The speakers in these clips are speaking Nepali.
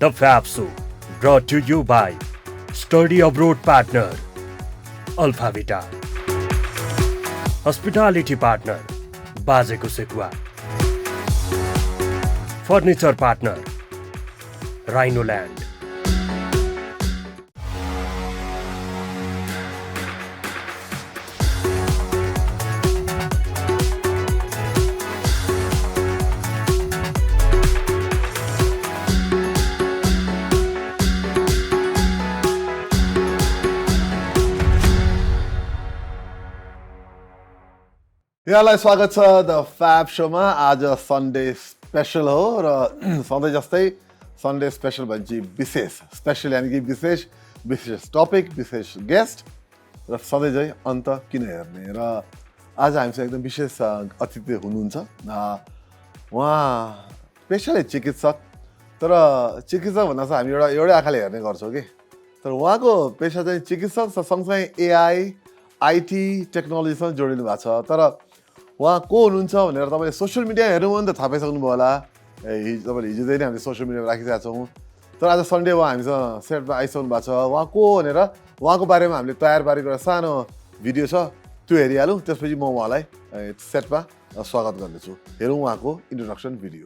The FAB Show, brought to you by Study Abroad Partner, Alpha Vita. Hospitality Partner, Bazeko Sekua. Furniture Partner, Rhino Land. यहाँलाई स्वागत छ द फ्याब शोमा। आज सन्डे स्पेशल हो र सधैँ जस्तै सन्डे स्पेशल भन्छ विशेष स्पेशल यानि कि विशेष टपिक विशेष गेस्ट र सधैँ चाहिँ अन्त किन हेर्ने। र आज हामीसँग एकदम विशेष अतिथि हुनुहुन्छ। उहाँ पेसाले चिकित्सक, तर चिकित्सक भन्दा चाहिँ हामी एउटै आँखाले हेर्ने गर्छौँ कि, तर उहाँको पेसा चाहिँ चिकित्सक सँगसँगै एआई आइटी टेक्नोलोजीसँग जोडिनु भएको छ। तर उहाँ को हुनुहुन्छ भनेर तपाईँले सोसियल मिडिया हेर्नुभयो भने त थाहा पाइसक्नु भयो होला। तपाईँले हिजोदेखि नै हामीले सोसियल मिडियामा राखिरहेको छौँ। तर आज सन्डे उहाँ हामीसँग सेटमा आइसक्नु भएको छ। उहाँ को भनेर उहाँको बारेमा हामीले तयार पारेको एउटा सानो भिडियो छ, त्यो हेरिहालौँ। त्यसपछि म उहाँलाई सेटमा स्वागत गर्नेछु। हेरौँ उहाँको introduction video.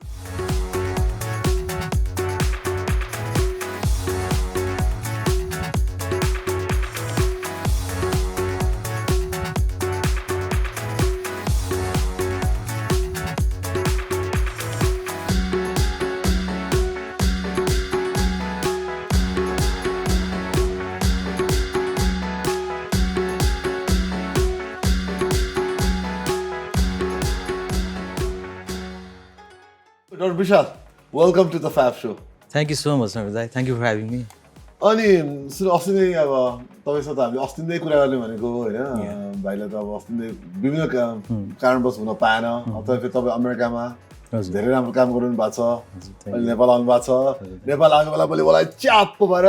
Dr. Bishal, welcome to the FAB Show. Thank you so much, Rijal. Thank you for having me. अनि सुरु अस्ति नै अब तपाईँसँग त हामीले अस्ति नै कुरा गर्ने भनेको होइन। भाइलाई त अब अस्ति नै विभिन्न कारणवश हुन पाएन। अथवा फेरि तपाईँ अमेरिकामा धेरै राम्रो काम गरिरहनु भएको छ। अहिले नेपाल आउनु भएको छ। नेपाल आएको बेला मैले मलाई च्याप्प भएर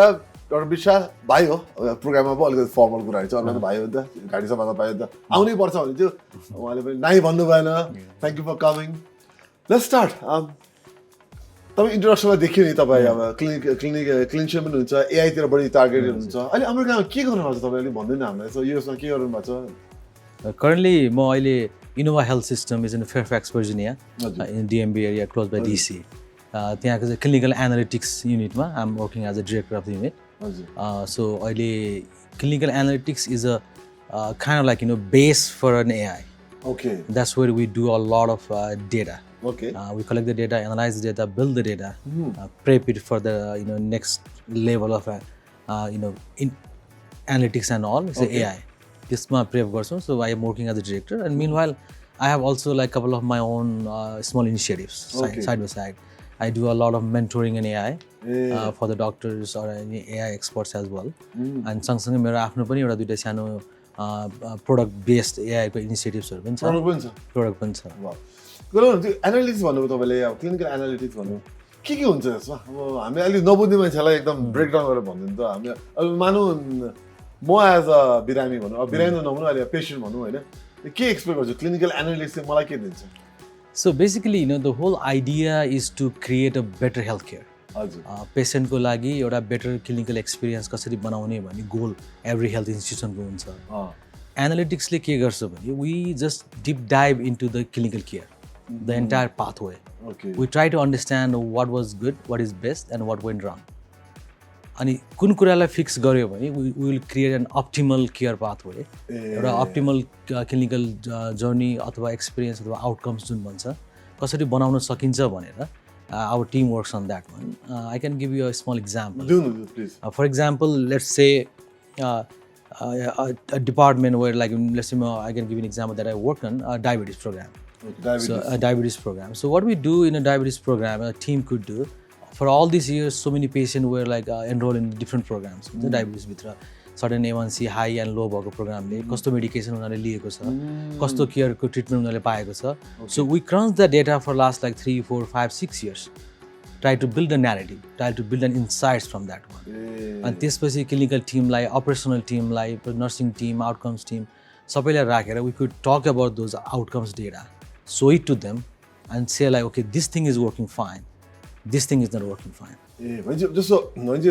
डक्टर विशाल भाइ हो, प्रोग्राममा पो अलिकति फर्मल कुराहरू छ। अर्को भाइ हो नि त, गाडी सफामा पायो नि त, आउनै पर्छ भने चाहिँ उहाँले पनि नाइ भन्नु भएन। Thank you for coming. Let's start. तपाईँ इन्ट्रोडक्सनमा देखियो नि, तपाईँ अब क्लिनिसियन पनि हुनुहुन्छ, एआईतिर बढी टार्गेटेड हुनुहुन्छ। अहिले अमेरिकामा के गर्नुभएको छ तपाईँले भन्दैन हामीलाई? सो युएसमा के गर्नु भएको छ? Currently, म अहिले Innova Health System is in Fairfax, Virginia, in DMV area close by DC. त्यहाँको चाहिँ क्लिनिकल एनालिटिक्स युनिटमा I am working as a director of the unit. So अहिले clinical analytics is a kind of like base for an AI. Okay. That's where we do a lot of data. Okay. We collect the data, analyze the data, build the data, prep it for the next level of in analytics and all. It's AI. This my prep version. So I am working as a director, and meanwhile, I have also like a couple of my own small initiatives side by side. I do a lot of mentoring in AI for the doctors or any AI experts as well. And सँगसँगै मेरो आफ्नो पनि एउटा दुईटा सानो प्रोडक्ट बेस्ड AI को इनिसिएटिभ्सहरु पनि छ। प्रोडक्ट पनि छ। गरौँ त्यो एनालिटिक्स भन्नुभयो तपाईले, अब क्लिनिकल एनालिटिक्स भन्नु के हुन्छ यसमा? अब हामी अलि नबुझ्ने मान्छेलाई एकदम ब्रेकडाउन गरेर भनिदिनु त। हामी अब मानौ म एज अ बिरामी भनौँ, अब बिरामी नभनौँ, अहिले पेसेन्ट भनौँ होइन, के एक्सपेक्ट गर्छु क्लिनिकल एनालिटिक्सले मलाई के दिन्छ? So basically, the whole idea is to create a better healthcare. Patient को लागि एउटा बेटर क्लिनिकल एक्सपिरियन्स कसरी बनाउने भन्ने गोल एभ्री हेल्थ इन्स्टिट्युसनको हुन्छ। एनालिटिक्सले के गर्छ भने we just deep dive into the clinical care, the entire pathway. We try to understand what was good, what is best and what went wrong. अनि कुन कुरालाई फिक्स गर्यो भने we will create an optimal care pathway, एउटा अप्टिमल क्लिनिकल जर्नी अथवा एक्सपिरियन्स अथवा आउटकम्स जुन भन्छ कसरी बनाउन सकिन्छ भनेर our team works on that one. I can give you a small example. Do please. For example, let's say a department where, like, let's say I can give you an example that I work on a diabetes program. So a diabetes program. So what we do in a diabetes program, a team could do for all these years. So many patients were like enrolled in different programs. The diabetes भित्र certain A1C high and low भएको प्रोग्रामले कस्तो मेडिकेसन उनीहरूले लिएको छ, कस्तो केयरको ट्रिटमेन्ट उनीहरूले पाएको छ. So we crunch the data for last like 3, 4, 5, 6 years. Try to build a narrative, try to build an insights from that one. And त्यसपछि क्लिनिकल टिमलाई, अपरेसनल टिमलाई, नर्सिङ टिम, आउटकम्स टिम सबैलाई राखेर we could talk about those outcomes data, show it to them and say like, okay, this thing is working fine, this thing is not working fine. ए भनेपछि जस्तो भनेपछि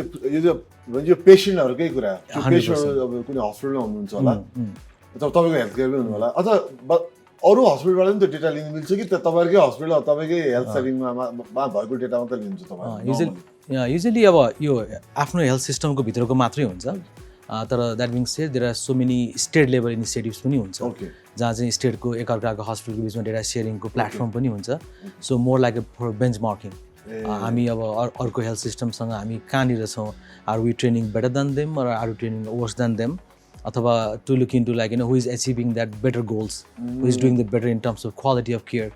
यो पेसेन्टहरूकै कुरा त्यो 100% पेसेन्टहरू अब कुनै हस्पिटलमा हुनुहुन्छ होला तपाईँको हेल्थ केयर पनि हुनु होला अथवा अरू हस्पिटलबाट पनि त्यो डेटा लिनु मिल्छ कि तपाईँहरूकै हस्पिटल तपाईँकै हेल्थ सेभिङमा भएको डेटा मात्रै लिन्छ तपाईँ युजली अब यो आफ्नो हेल्थ सिस्टमको भित्रको मात्रै हुन्छ तर द्याट मिन्स चाहिँ there are so many state level initiatives पनि हुन्छ जहाँ चाहिँ स्टेटको एकअर्काको हस्पिटलको बिचमा डेटा सेयरिङको प्लेटफर्म पनि हुन्छ so more like for benchmarking हामी अब अर्को हेल्थ सिस्टमसँग हामी कहाँनिर छौँ are we training better than them or are we training worse than them अथवा to look into like who is achieving that better goals who is doing the better in terms of quality of care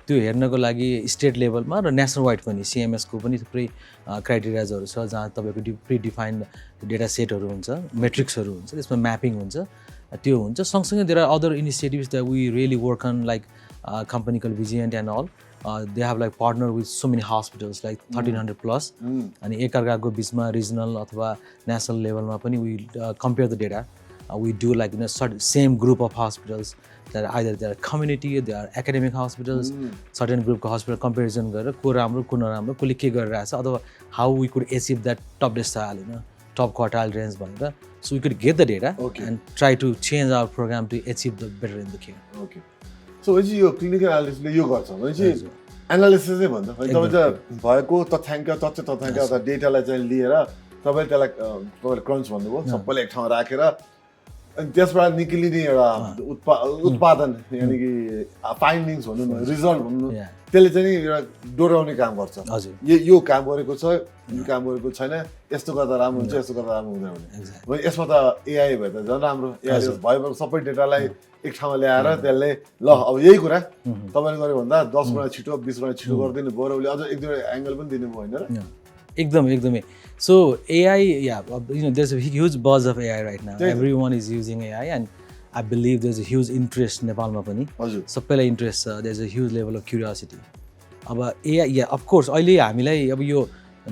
त्यो हेर्नको लागि स्टेट लेभलमा र नेसनल वाइड पनि सिएमएसको पनि थुप्रै क्राइटेरियाजहरू छ जहाँ तपाईँको प्रिडिफाइन्ड डेटा सेटहरू हुन्छ मेट्रिक्सहरू हुन्छ त्यसमा म्यापिङ हुन्छ त्यो हुन्छ सँगसँगै there are other initiatives that we really work on like company call Vizient and all they have like partner with so many hospitals like 1300+ अनि एकअर्काको बिचमा रिजनल अथवा नेसनल लेभलमा पनि we compare the data we do like same group of hospitals that either they are community, they are academic hospitals, certain group को hospital comparison गरेर को राम्रो को नराम्रो कोले के गरिरहेछ अथवा how we could achieve that top decile top quartile range भनेर so we could get the data and try to change our program to achieve the better in the care. Okay. So when यो clinical analysis ले यो गर्छ भनेपछि एनालिसिस नै भन्छ तपाईँ चाहिँ भएको तथ्याङ्क अथवा डेटालाई चाहिँ लिएर तपाईँ त्यसलाई क्रन्च भन्नुभयो सबैले एक ठाउँमा राखेर अनि त्यसबाट निक्लिने एउटा उत्पादन यानि कि फाइन्डिङ्स भनौँ न रिजल्ट भनौँ न त्यसले चाहिँ एउटा डोराउने काम गर्छ यो काम गरेको छ यो काम गरेको छैन यस्तो गर्दा राम्रो हुन्छ यस्तो गर्दा राम्रो हुँदैन भने यसमा त एआई भए त झन् राम्रो एआई भयो सबै डेटालाई एक ठाउँमा ल्याएर त्यसले ल अब यही कुरा तपाईँले गर्यो भन्दा 10 गुणा छिटो 20 गुणा छिटो गरिदिनु भयो र उसले अझ एक दुईवटा एङ्गल पनि दिनु भयो होइन र एकदमै so AI there's a huge buzz of AI right now. Everyone is using AI and I believe there's a huge interest नेपालमा पनि सबैलाई इन्ट्रेस्ट छ there's a huge level of curiosity अब AI of course अहिले हामीलाई अब यो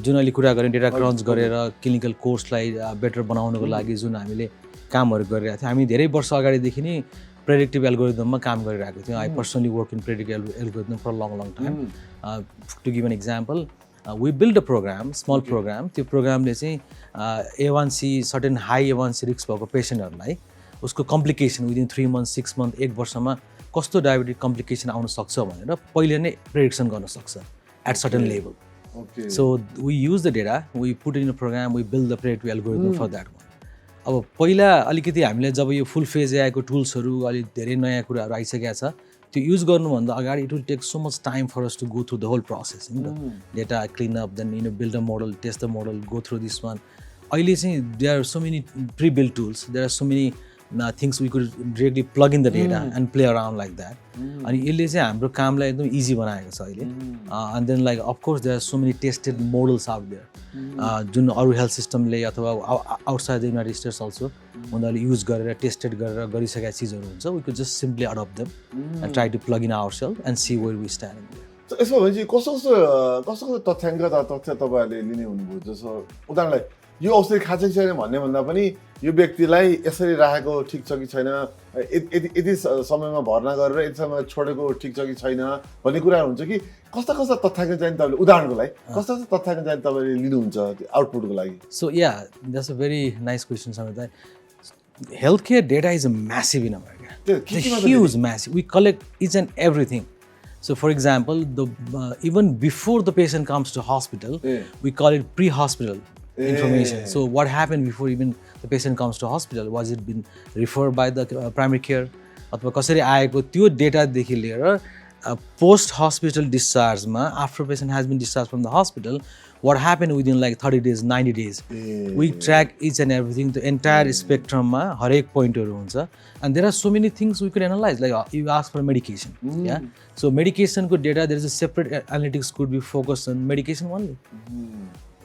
जुन अहिले कुरा गर्ने डेटा क्रन्च गरेर क्लिनिकल कोर्सलाई बेटर बनाउनको लागि जुन हामीले कामहरू गरिरहेको थियौँ हामी धेरै वर्ष अगाडिदेखि नै प्रेडिक्टिभ एल्गोरिदममा काम गरिरहेको थियौँ I personally work in predictive algorithm for long time to give an example we build a program, small program. त्यो प्रोग्रामले चाहिँ A1C certain high A1C risk भएको पेसेन्टहरूलाई उसको कम्प्लिकेसन विदिन 3 months 6 months 1 वर्षमा कस्तो डायबिटिक कम्प्लिकेसन आउन सक्छ भनेर पहिले नै प्रेडिक्सन गर्न सक्छ at certain level so we use the data we put in a program we build the predictive algorithm for that one अब पहिला अलिकति हामीले जब यो फुल फेज एआईको टुल्सहरू अलिक धेरै नयाँ कुराहरू आइसकेका छ त्यो युज गर्नुभन्दा अगाडि it will take so much time for us to go through the whole process data clean up then build a model test the model go through this one अहिले चाहिँ there are so many pre build tools there are so many things we could directly plug in the data and play around like that अनि यसले चाहिँ हाम्रो कामलाई एकदम इजी बनाएको छ अहिले and then like of course there are so many tested models out there जुन अरू हेल्थ सिस्टमले अथवा outside the United States also उनीहरूले युज गरेर टेस्टेड गरेर गरिसकेका चिजहरू हुन्छ we could just simply adapt them and try to plug in our self and see where we stand यसमा भनेपछि कस्तो तथ्याङ्क तथ्य तपाईँहरूले लिने हुनुभयो जस्तो उदाहरणलाई यो औषधि खाँचै छैन भन्ने भन्दा पनि यो व्यक्तिलाई यसरी राखेको ठिक छ कि छैन यति समयमा भर्ना गरेर यति समय छोडेको ठिक छ कि छैन भन्ने कुराहरू हुन्छ कि कस्ता तथ्याङ्क चाहिँ तपाईँले उदाहरणको लागि कस्ता तथ्याङ्क चाहिँ तपाईँले लिनुहुन्छ आउटपुटको लागि so yeah that's a very nice question Samita health care data is a massive in America huge massive we collect each and everything So for example, even before the patient comes to hospital, we call it pre-hospital information. So what happened before even the patient comes to hospital? Was it been referred by the primary care? अथवा कसरी आएको त्यो डेटादेखि लिएर post hospital discharge मा after patient has been discharged from the hospital, what happened within like 30 days, 90 days. We track each and everything, the entire spectrum मा हरेक पोइन्टहरू हुन्छ. And there are so many things we could analyze, like you ask for medication. Yeah. So medication को data, there is a separate analytics could be focused on medication only.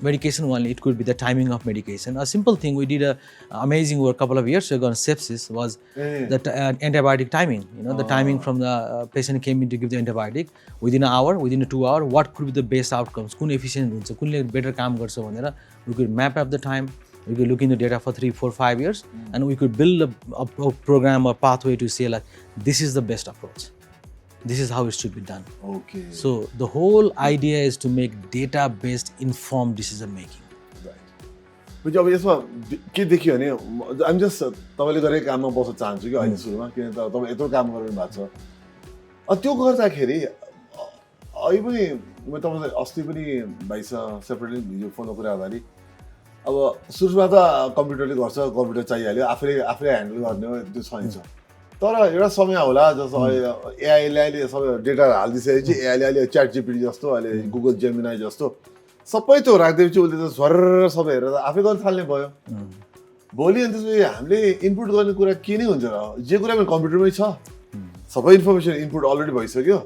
Medication only, it could be the timing of medication. A simple thing, we did a amazing work a couple of years ago on sepsis was the antibiotic timing. You know, the timing from the patient came in to give the antibiotic within an hour, within a 2 hour, what could be the best outcomes? Kun efficient हुन्छ, कुनले better काम गर्छ भनेर we could map up the time. We could look in the data for 3, 4, 5 years, and we could build a program or pathway to say like this is the best approach. this is how it should be done. Okay. So the whole idea is to make data based informed decision making. पछि अब यसमा के देखियो भने आइम जस्ट तपाईँले गरेको काममा बस्न चाहन्छु कि अहिले सुरुमा किन त तपाईँ यत्रो काम गरिरहनु भएको छ त्यो गर्दाखेरि अहिले पनि म तपाईँलाई अस्ति पनि भाइसँग सेपरेटली हिजो फोनमा कुरा गर्दाखेरि अब सुरुमा त कम्प्युटरले गर्छ कम्प्युटर चाहिहाल्यो आफूले ह्यान्डल गर्ने हो त्यो छैन तर एउटा समय होला जस्तो एआईले अहिले सबै डेटा हालिदिइसकेपछि एआईले अहिले च्याट जिपिटी जस्तो अहिले गुगल जेमिनाई जस्तो सबै त्यो राखिदिएपछि उसले त झर्र सबै हेरेर आफै गर्न थाल्ने भयो भोलि अनि त्यसपछि हामीले इनपुट गर्ने कुरा के नै हुन्छ र जे कुरा पनि कम्प्युटरमै छ सबै इन्फर्मेसन इनपुट अलरेडी भइसक्यो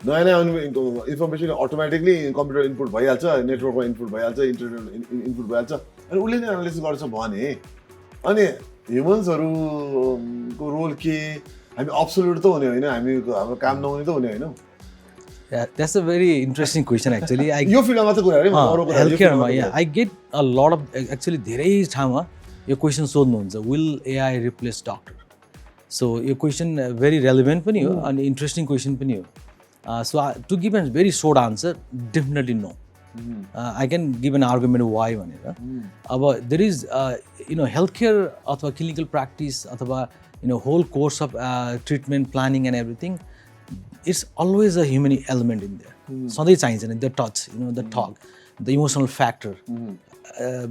नयाँ नयाँ इन्फर्मेसन अटोमेटिकली कम्प्युटर इनपुट भइहाल्छ नेटवर्कमा इनपुट भइहाल्छ इन्टरनेट इनपुट भइहाल्छ अनि उसले नै एनालाइसिस गर्छ भने अनि ह्युमन्सहरूको रोल के हामी अब्सोल्युट त हुने होइन हाम्रो काम नहुने त हुने होइन Yeah, that's a very interesting question actually. यो फिल्डमा मात्र कुरा है healthcare मा I get a lot of actually धेरै ठाउँमा यो क्वेसन सोध्नुहुन्छ will AI replace doctor? So यो क्वेसन very relevant पनि हो अनि interesting question पनि हो. So to give a very short answer, definitely no. I can give an argument why भनेर. अब there is healthcare अथवा clinical practice अथवा whole course of treatment planning and everything. It's always a human element in there. सधैँ चाहिन्छ नि the touch, the talk, the emotional factor.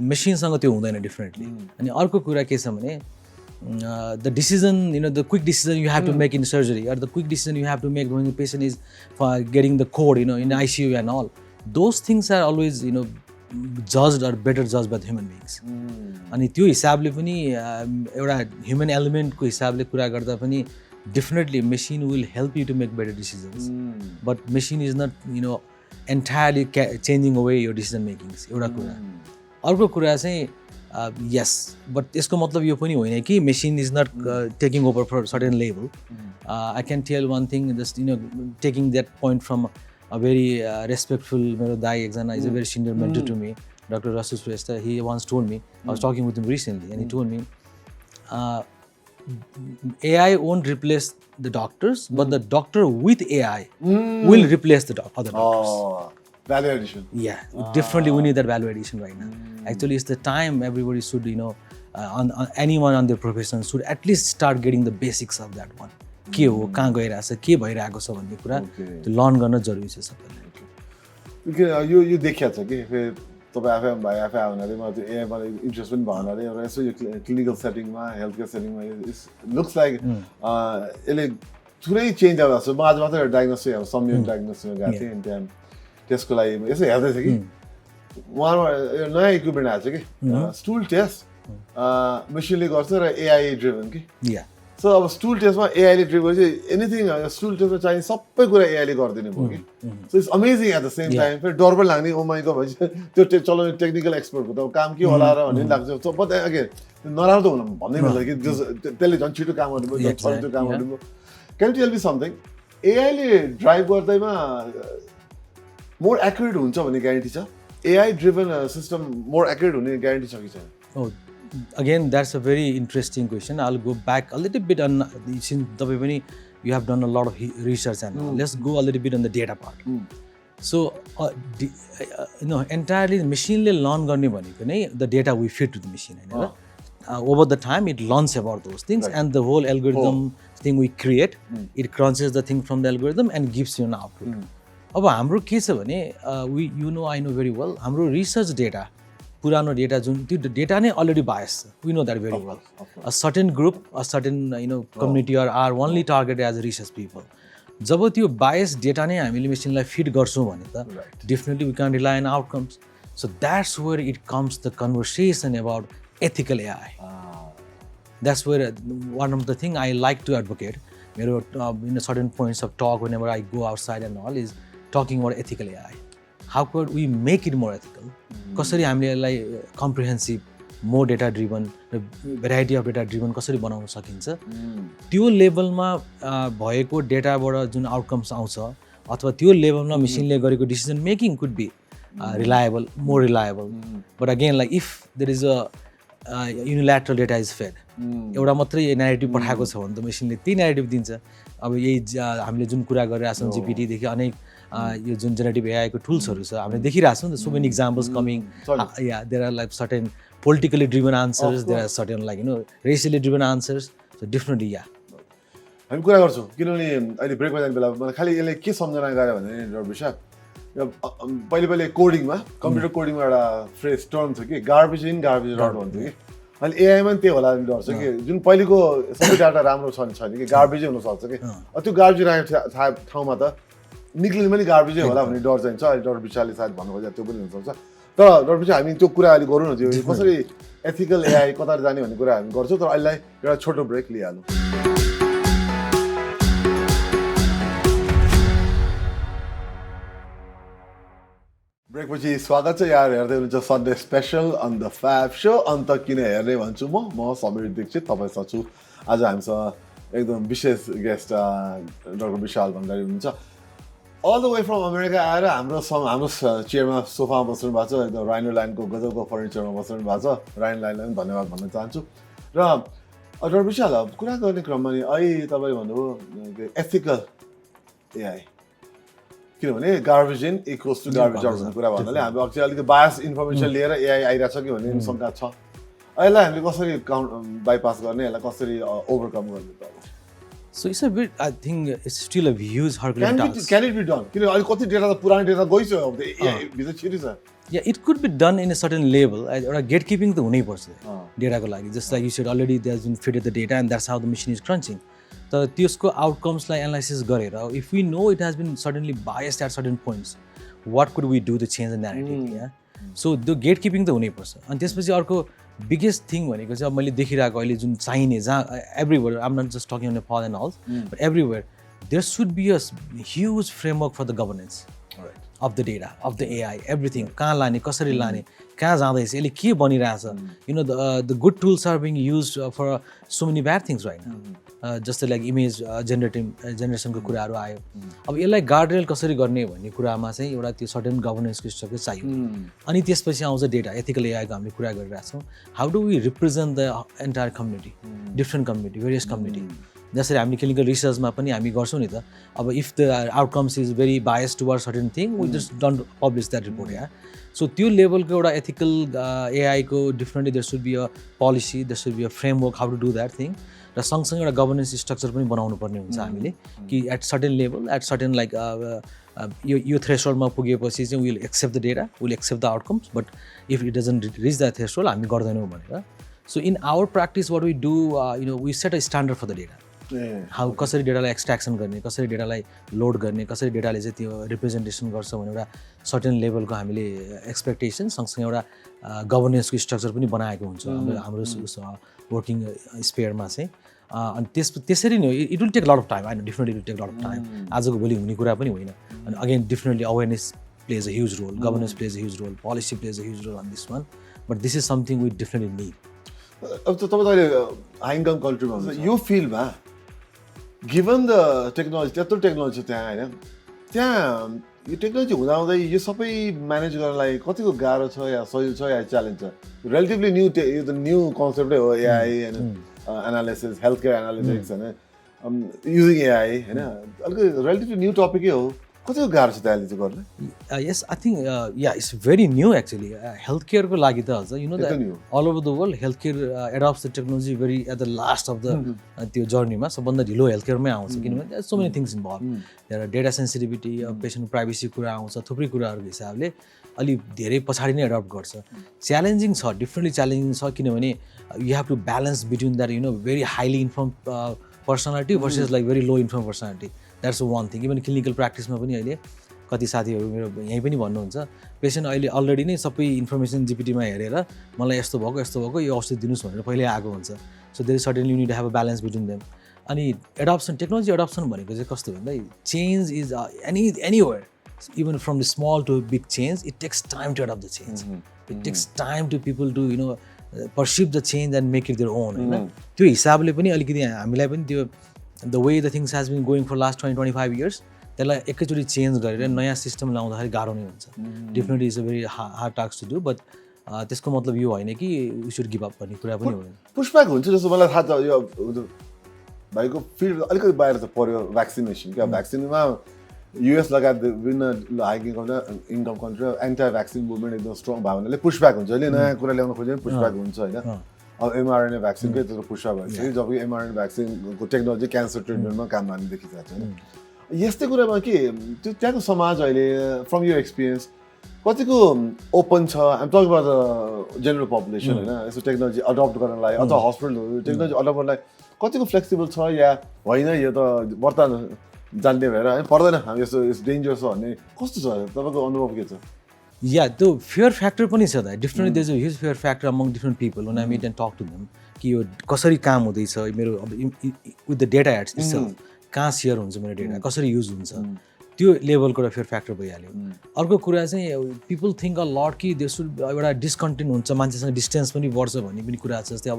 Machineसँग त्यो हुँदैन definitely. अनि अर्को कुरा के छ भने the decision, the quick decision you have to make in surgery or the quick decision you have to make when the patient is for getting the code, in ICU and all. Those things are always, judged or better judged by the human beings. अनि त्यो हिसाबले पनि एउटा human element को हिसाबले कुरा गर्दा पनि definitely machine will help you to make better decisions. But machine is not, entirely changing away your decision makings. एउटा कुरा. अर्को कुरा चाहिँ yes, but यसको मतलब यो पनि होइन कि machine is not taking over for a certain level. I can tell one thing, just taking that point from a very respectful मेरो दाइ एकजना is a very senior mentor to me, Dr. Ritesh Shrestha. He once told me, I was talking with him recently, and he told me AI won't replace the doctors, but the doctor with AI will replace the other doctors. Oh, value addition. Yeah, definitely we need that value addition right now. Actually, it's the time everybody should, anyone on their profession should at least start getting the basics of that one. के हो कहाँ गइरहेछ के भइरहेको छ भन्ने कुरा त्यो लर्न गर्न जरुरी छ सबैले. यो देखिया छ कि फेरि तपाईँ आफै आउनाले मलाई त्यो एआईमा इन्ट्रेस्ट पनि भयो हुनाले एउटा यसो यो क्लिनिकल सेटिङमा हेल्थ केयर सेटिङमा लुक्स लाइक यसले थुप्रै चेन्ज आएको छ. म आज मात्रै डायग्नोसिस अब सम्यक डायग्नोसिसमा गएको थिएँ अनि त्यहाँ त्यसको लागि यसो हेर्दैछ कि उहाँमा नयाँ इक्विपमेन्ट आएको छ कि स्टुल टेस्ट मेसिनले गर्छ र एआई ड्रिभन कि. सो अब स्टुल टेस्टमा एआईले ड्रिभ गरेपछि एनिथिङ स्टुल टेस्टमा चाहिने सबै कुरा एआईले गरिदिने भयो कि. So it's amazing at the same time. फेरि डर पनि लाग्ने ओमाइको भएपछि त्यो चलाउने टेक्निकल एक्सपर्टको त काम के होला र भन्ने लाग्छ. बट अगेन नराम्रो त हुन भन्दै मिल्दैन कि त्यसले झन् छिटो काम गर्नुभयो झन् छिटो काम गर्नुभयो. क्यान टेल मी समथिङ एआईले ड्राइभ गर्दैमा मोर एक्युरेट हुन्छ भन्ने ग्यारेन्टी छ? AI driven system more accurate हुने ग्यारेन्टी छ कि छैन? Again, that's a very interesting question. I'll go back a little bit on, since you have done a lot of research and let's go a little bit on the data part. So, entirely machine le learn गर्ने भनेको नै the data we feed to the machine. Over the time, it learns about those things and the whole algorithm thing we create, it crunches the thing from the algorithm and gives you an output. अब हाम्रो के छ भने I know very well, हाम्रो research data पुरानो डेटा जुन त्यो डेटा नै अलरेडी बायस छ. We know that very well. A certain group a certain community are only targeted as research people. जब त्यो बायस डेटा नै हामीले मेसिनलाई फिड गर्छौँ भने त definitely we can rely on outcomes. So that's where it comes the conversation about ethical AI. That's where one of the thing I like to advocate. मेरो certain points of talk whenever I go outside and all is talking about ethical AI. How could we make it more ethical? कसरी हामीले यसलाई comprehensive more data driven variety of data driven कसरी बनाउन सकिन्छ त्यो लेभलमा भएको डेटाबाट जुन आउटकम्स आउँछ अथवा त्यो लेभलमा मेसिनले गरेको decision making could be reliable, more reliable. But again, like if there is a unilateral data is fed एउटा मात्रै नेरेटिभ पठाएको छ भने त मेसिनले त्यही नेरेटिभ दिन्छ अब यही हामीले जुन कुरा गरिरहेको छौँ जिपिटीदेखि अनेक यो जुन जेनेरेटिभ एआईको टुल्सहरू छ हामीले देखिरहेको छौँ नि त so many examples coming yeah there are like certain politically driven answers there are certain like racially driven answers so definitely yeah हामी कुरा गर्छौँ किनभने अहिले ब्रेकमा जाने बेला मलाई खालि यसले के सम्झना गऱ्यो भने विशाल पहिले कोडिङमा कम्प्युटर कोडिङमा एउटा फ्रेज टर्म छ कि गार्बेज इन गार्बेज आउट भन्थ्यो कि अहिले एआईमा पनि त्यही होला डर छ कि जुन पहिलेको सबै डाटा राम्रो छ नि छैन कि गार्बेजै हुनसक्छ कि त्यो गार्बेज राखेको ठाउँमा त निक्लिने पनि गार्बेजै होला भन्ने डर चाहिँ छ अहिले डर विशालले सायद भन्नु खोजेको त्यो पनि हुनसक्छ तर डर विशाल हामी त्यो कुरा अहिले गरौँ न त्यो कसरी एथिकल एआई कता जाने भन्ने कुरा हामी गर्छौँ तर अहिलेलाई एउटा छोटो ब्रेक लिइहालौँ ब्रेकपछि स्वागत छ यार हेर्दै हुनुहुन्छ Sunday special on the fab show अन्त किन हेर्ने भन्छु म समीर दीक्षित तपाईँसँग छु आज हामीसँग एकदम विशेष गेस्ट डाक्टर विशाल भण्डारी हुनुहुन्छ all the way from America आएर हाम्रो चेयरमा सोफामा बस्नु भएको छ एकदम राइनो लाइनको गजबको फर्निचरमा बस्नु भएको छ राइनो लाइनलाई पनि धन्यवाद भन्न चाहन्छु र डाक्टर विशाल कुरा गर्ने क्रममा नि अहिले तपाईँले भन्नुभयो एथिकल एआई किनभने garbage in equals to garbage out भन्ने कुरा भन्नाले हामी अझै अलिकति बायस इन्फर्मेसन लिएर एआई आइरहेको छ कि भन्ने शङ्का छ यसलाई हामीले कसरी बाइपास गर्ने यसलाई कसरी ओभरकम गर्ने त So it's a bit, I think it's still a huge Herculean task. Can it be done? किन अहिले कति डेटा त पुरानो डेटा गइसक्यो अब एआई भित्र छिटो छ Yeah, it could be done in a certain level. एउटा गेट किपिङ त हुनैपर्छ डेटाको लागि just like you said already they has been feeded the data and that's how the machine is crunching तर त्यसको आउटकम्सलाई एनालाइसिस गरेर if we know it has been suddenly biased at certain points what could we do the change the narrative yeah so त्यो गेट किपिङ त हुनैपर्छ अनि त्यसपछि अर्को बिगेस्ट थिङ भनेको चाहिँ अब मैले देखिरहेको अहिले जुन चाहिने जहाँ everywhere I'm not just talking on Nepal and all but everywhere there should be a huge framework for the governance of the data of the AI everything कहाँ लाने कसरी लाने कहाँ जाँदैछ यसले के बनिरहेछ you know the good tools are being use for so many bad things right जस्तै लाइक इमेज जेनेरेसनको कुराहरू आयो अब यसलाई गार्डरेल कसरी गर्ने भन्ने कुरामा चाहिँ एउटा त्यो सर्टेन गभर्नेन्सको स्ट्रक्चर चाहियो अनि त्यसपछि आउँछ डेटा एथिकल एआईको हामीले कुरा गरिरहेको छौँ how do we represent the entire community different community various community जसरी हामी क्लिनिकल रिसर्चमा पनि हामी गर्छौँ नि त अब if the outcomes is very bias toward certain thing we just don't publish that report yeah so त्यो लेभलको एउटा एथिकल एआईको differently there should be a policy there should be a framework how to do that thing र सँगसँगै एउटा गभर्नेन्स स्ट्रक्चर पनि बनाउनु पर्ने हुन्छ हामीले कि at certain level at certain like यो थ्रेसहोल्डमा पुगेपछि चाहिँ will accept the data will accept the outcomes but if it doesn't reach the threshold हामी गर्दैनौँ भनेर so in our practice what we do you know we set a standard for the data how कसरी डेटालाई एक्सट्र्याक्सन गर्ने कसरी डेटालाई लोड गर्ने कसरी डेटाले चाहिँ त्यो रिप्रेजेन्टेसन गर्छ भने एउटा सर्टेन लेभलको हामीले एक्सपेक्टेसन सँगसँगै एउटा गभर्नेन्सको स्ट्रक्चर पनि बनाएको हुन्छ हाम्रो वर्किङ स्पेयरमा चाहिँ अनि त्यसरी नै it will take lot of time होइन differently will take lot of time आजको भोलि हुने कुरा पनि होइन अनि again differently awareness plays a huge role governance plays a huge role policy plays a huge role on this one but this is something we differently need अब तपाईँ अहिले हाई इन्कम कन्ट्रीमा हुनुहुन्छ यो फिल्डमा गिभन द टेक्नोलोजी त्यत्रो टेक्नोलोजी छ त्यहाँ होइन त्यहाँ यो टेक्नोलोजी हुँदाहुँदै यो सबै म्यानेज गर्नलाई कतिको गाह्रो छ या सजिलो छ या च्यालेन्ज छ रिलेटिभली न्यू यो त न्यू कन्सेप्टै हो एआई होइन एनालिसिस हेल्थ केयर एनालिटिक्स होइन युजिङ एआई होइन अलिकति रिलेटिभली न्यू टपिकै हो कतिको गाह्रो छ त्यहाँले चाहिँ गर्न यस I think yeah it's very new actually health केयरको लागि त अझ you know the all over the world health care adopts the technology very at the last of the त्यो जर्नीमा सबभन्दा ढिलो हेल्थ केयरमै आउँछ किनभने सो मेनी थिङ्स इन्भल्भ त्यहाँ डेटा सेन्सिटिभिटी पेसेन्ट प्राइभेसी कुरा आउँछ थुप्रै कुराहरूको हिसाबले अलिक धेरै पछाडि नै एडप्ट गर्छ च्यालेन्जिङ छ डिफ्रेन्टली च्यालेन्जिङ छ किनभने you have to balance between that you know very highly inform personality versus like very low inform personality that's one thing even clinical प्र्याक्टिसमा पनि अहिले कति साथीहरू मेरो यहीँ पनि भन्नुहुन्छ पेसेन्ट अहिले अलरेडी नै सबै इन्फर्मेसन जिपिटीमा हेरेर मलाई यस्तो भएको यो औषधि दिनुहोस् भनेर पहिल्यै आएको हुन्छ so there is certainly you need to have a balance between them अनि एडप्सन टेक्नोलोजी एडप्सन भनेको चाहिँ कस्तो भन्दा change is anywhere even from the small to big change, it takes time to adopt the change. It takes time to people to perceive the change and make it their own. त्यो हिसाबले पनि अलिकति हामीलाई पनि त्यो the way the things has been going for last 20-25 years त्यसलाई एकैचोटि चेन्ज गरेर नयाँ सिस्टम ल्याउँदाखेरि गाह्रो नै हुन्छ. Definitely is a very hard task to do, but त्यसको मतलब यो होइन कि वी सुड गिभ अप भन्ने कुरा पनि होइन। पुशब्याक हुन्छ जस्तो मलाई थाहा छ यो भाइको फिल्ड अलिकति बाहिर त पर्यो भ्याक्सिनेसन क्या भ्याक्सिनमा युएस लगायत विभिन्न high income country anti vaccine movement एकदम स्ट्रङ भयो भने पुशब्याक हुन्छ अहिले नयाँ कुरा ल्याउन खोज्यो भने पुशब्याक हुन्छ होइन अब एमआरएनए भ्याक्सिनकै त्यस्तो पुशब्याक भन्छ जबकि एमआरएनए भ्याक्सिनको टेक्नोलोजी क्यान्सर ट्रिटमेन्टमा काम लाग्ने देखिरहेको छ होइन। यस्तै कुरामा के त्यो त्यहाँको समाज अहिले फ्रम यो एक्सपिरियन्स कतिको ओपन छ I'm talking about the general population होइन यस्तो टेक्नोलोजी अडप्ट गर्नलाई अथवा हस्पिटलहरू टेक्नोलोजी अडप्ट गर्नलाई कतिको फ्लेक्सिबल छ या होइन यो त वर्तमान जान्ने भएर है पर्दैन हामी यस्तो डेन्जर छ भन्ने कस्तो छ तपाईँको अनुभव के छ? या त्यो फियर फ्याक्टर पनि छ त different there is a huge fear factor among different people when I meet and talk to them कि यो कसरी काम हुँदैछ मेरो अब with the data aids itself कहाँ सेयर हुन्छ मेरो डेटा कसरी युज हुन्छ त्यो लेभलको एउटा फियर फ्याक्टर भइहाल्यो। अर्को कुरा चाहिँ पिपल थिङ्क अ लट कि दे सुड एउटा डिस्कन्टेन्ट हुन्छ मान्छेसँग डिस्टेन्स पनि बढ्छ भन्ने पनि कुरा छ। जस्तै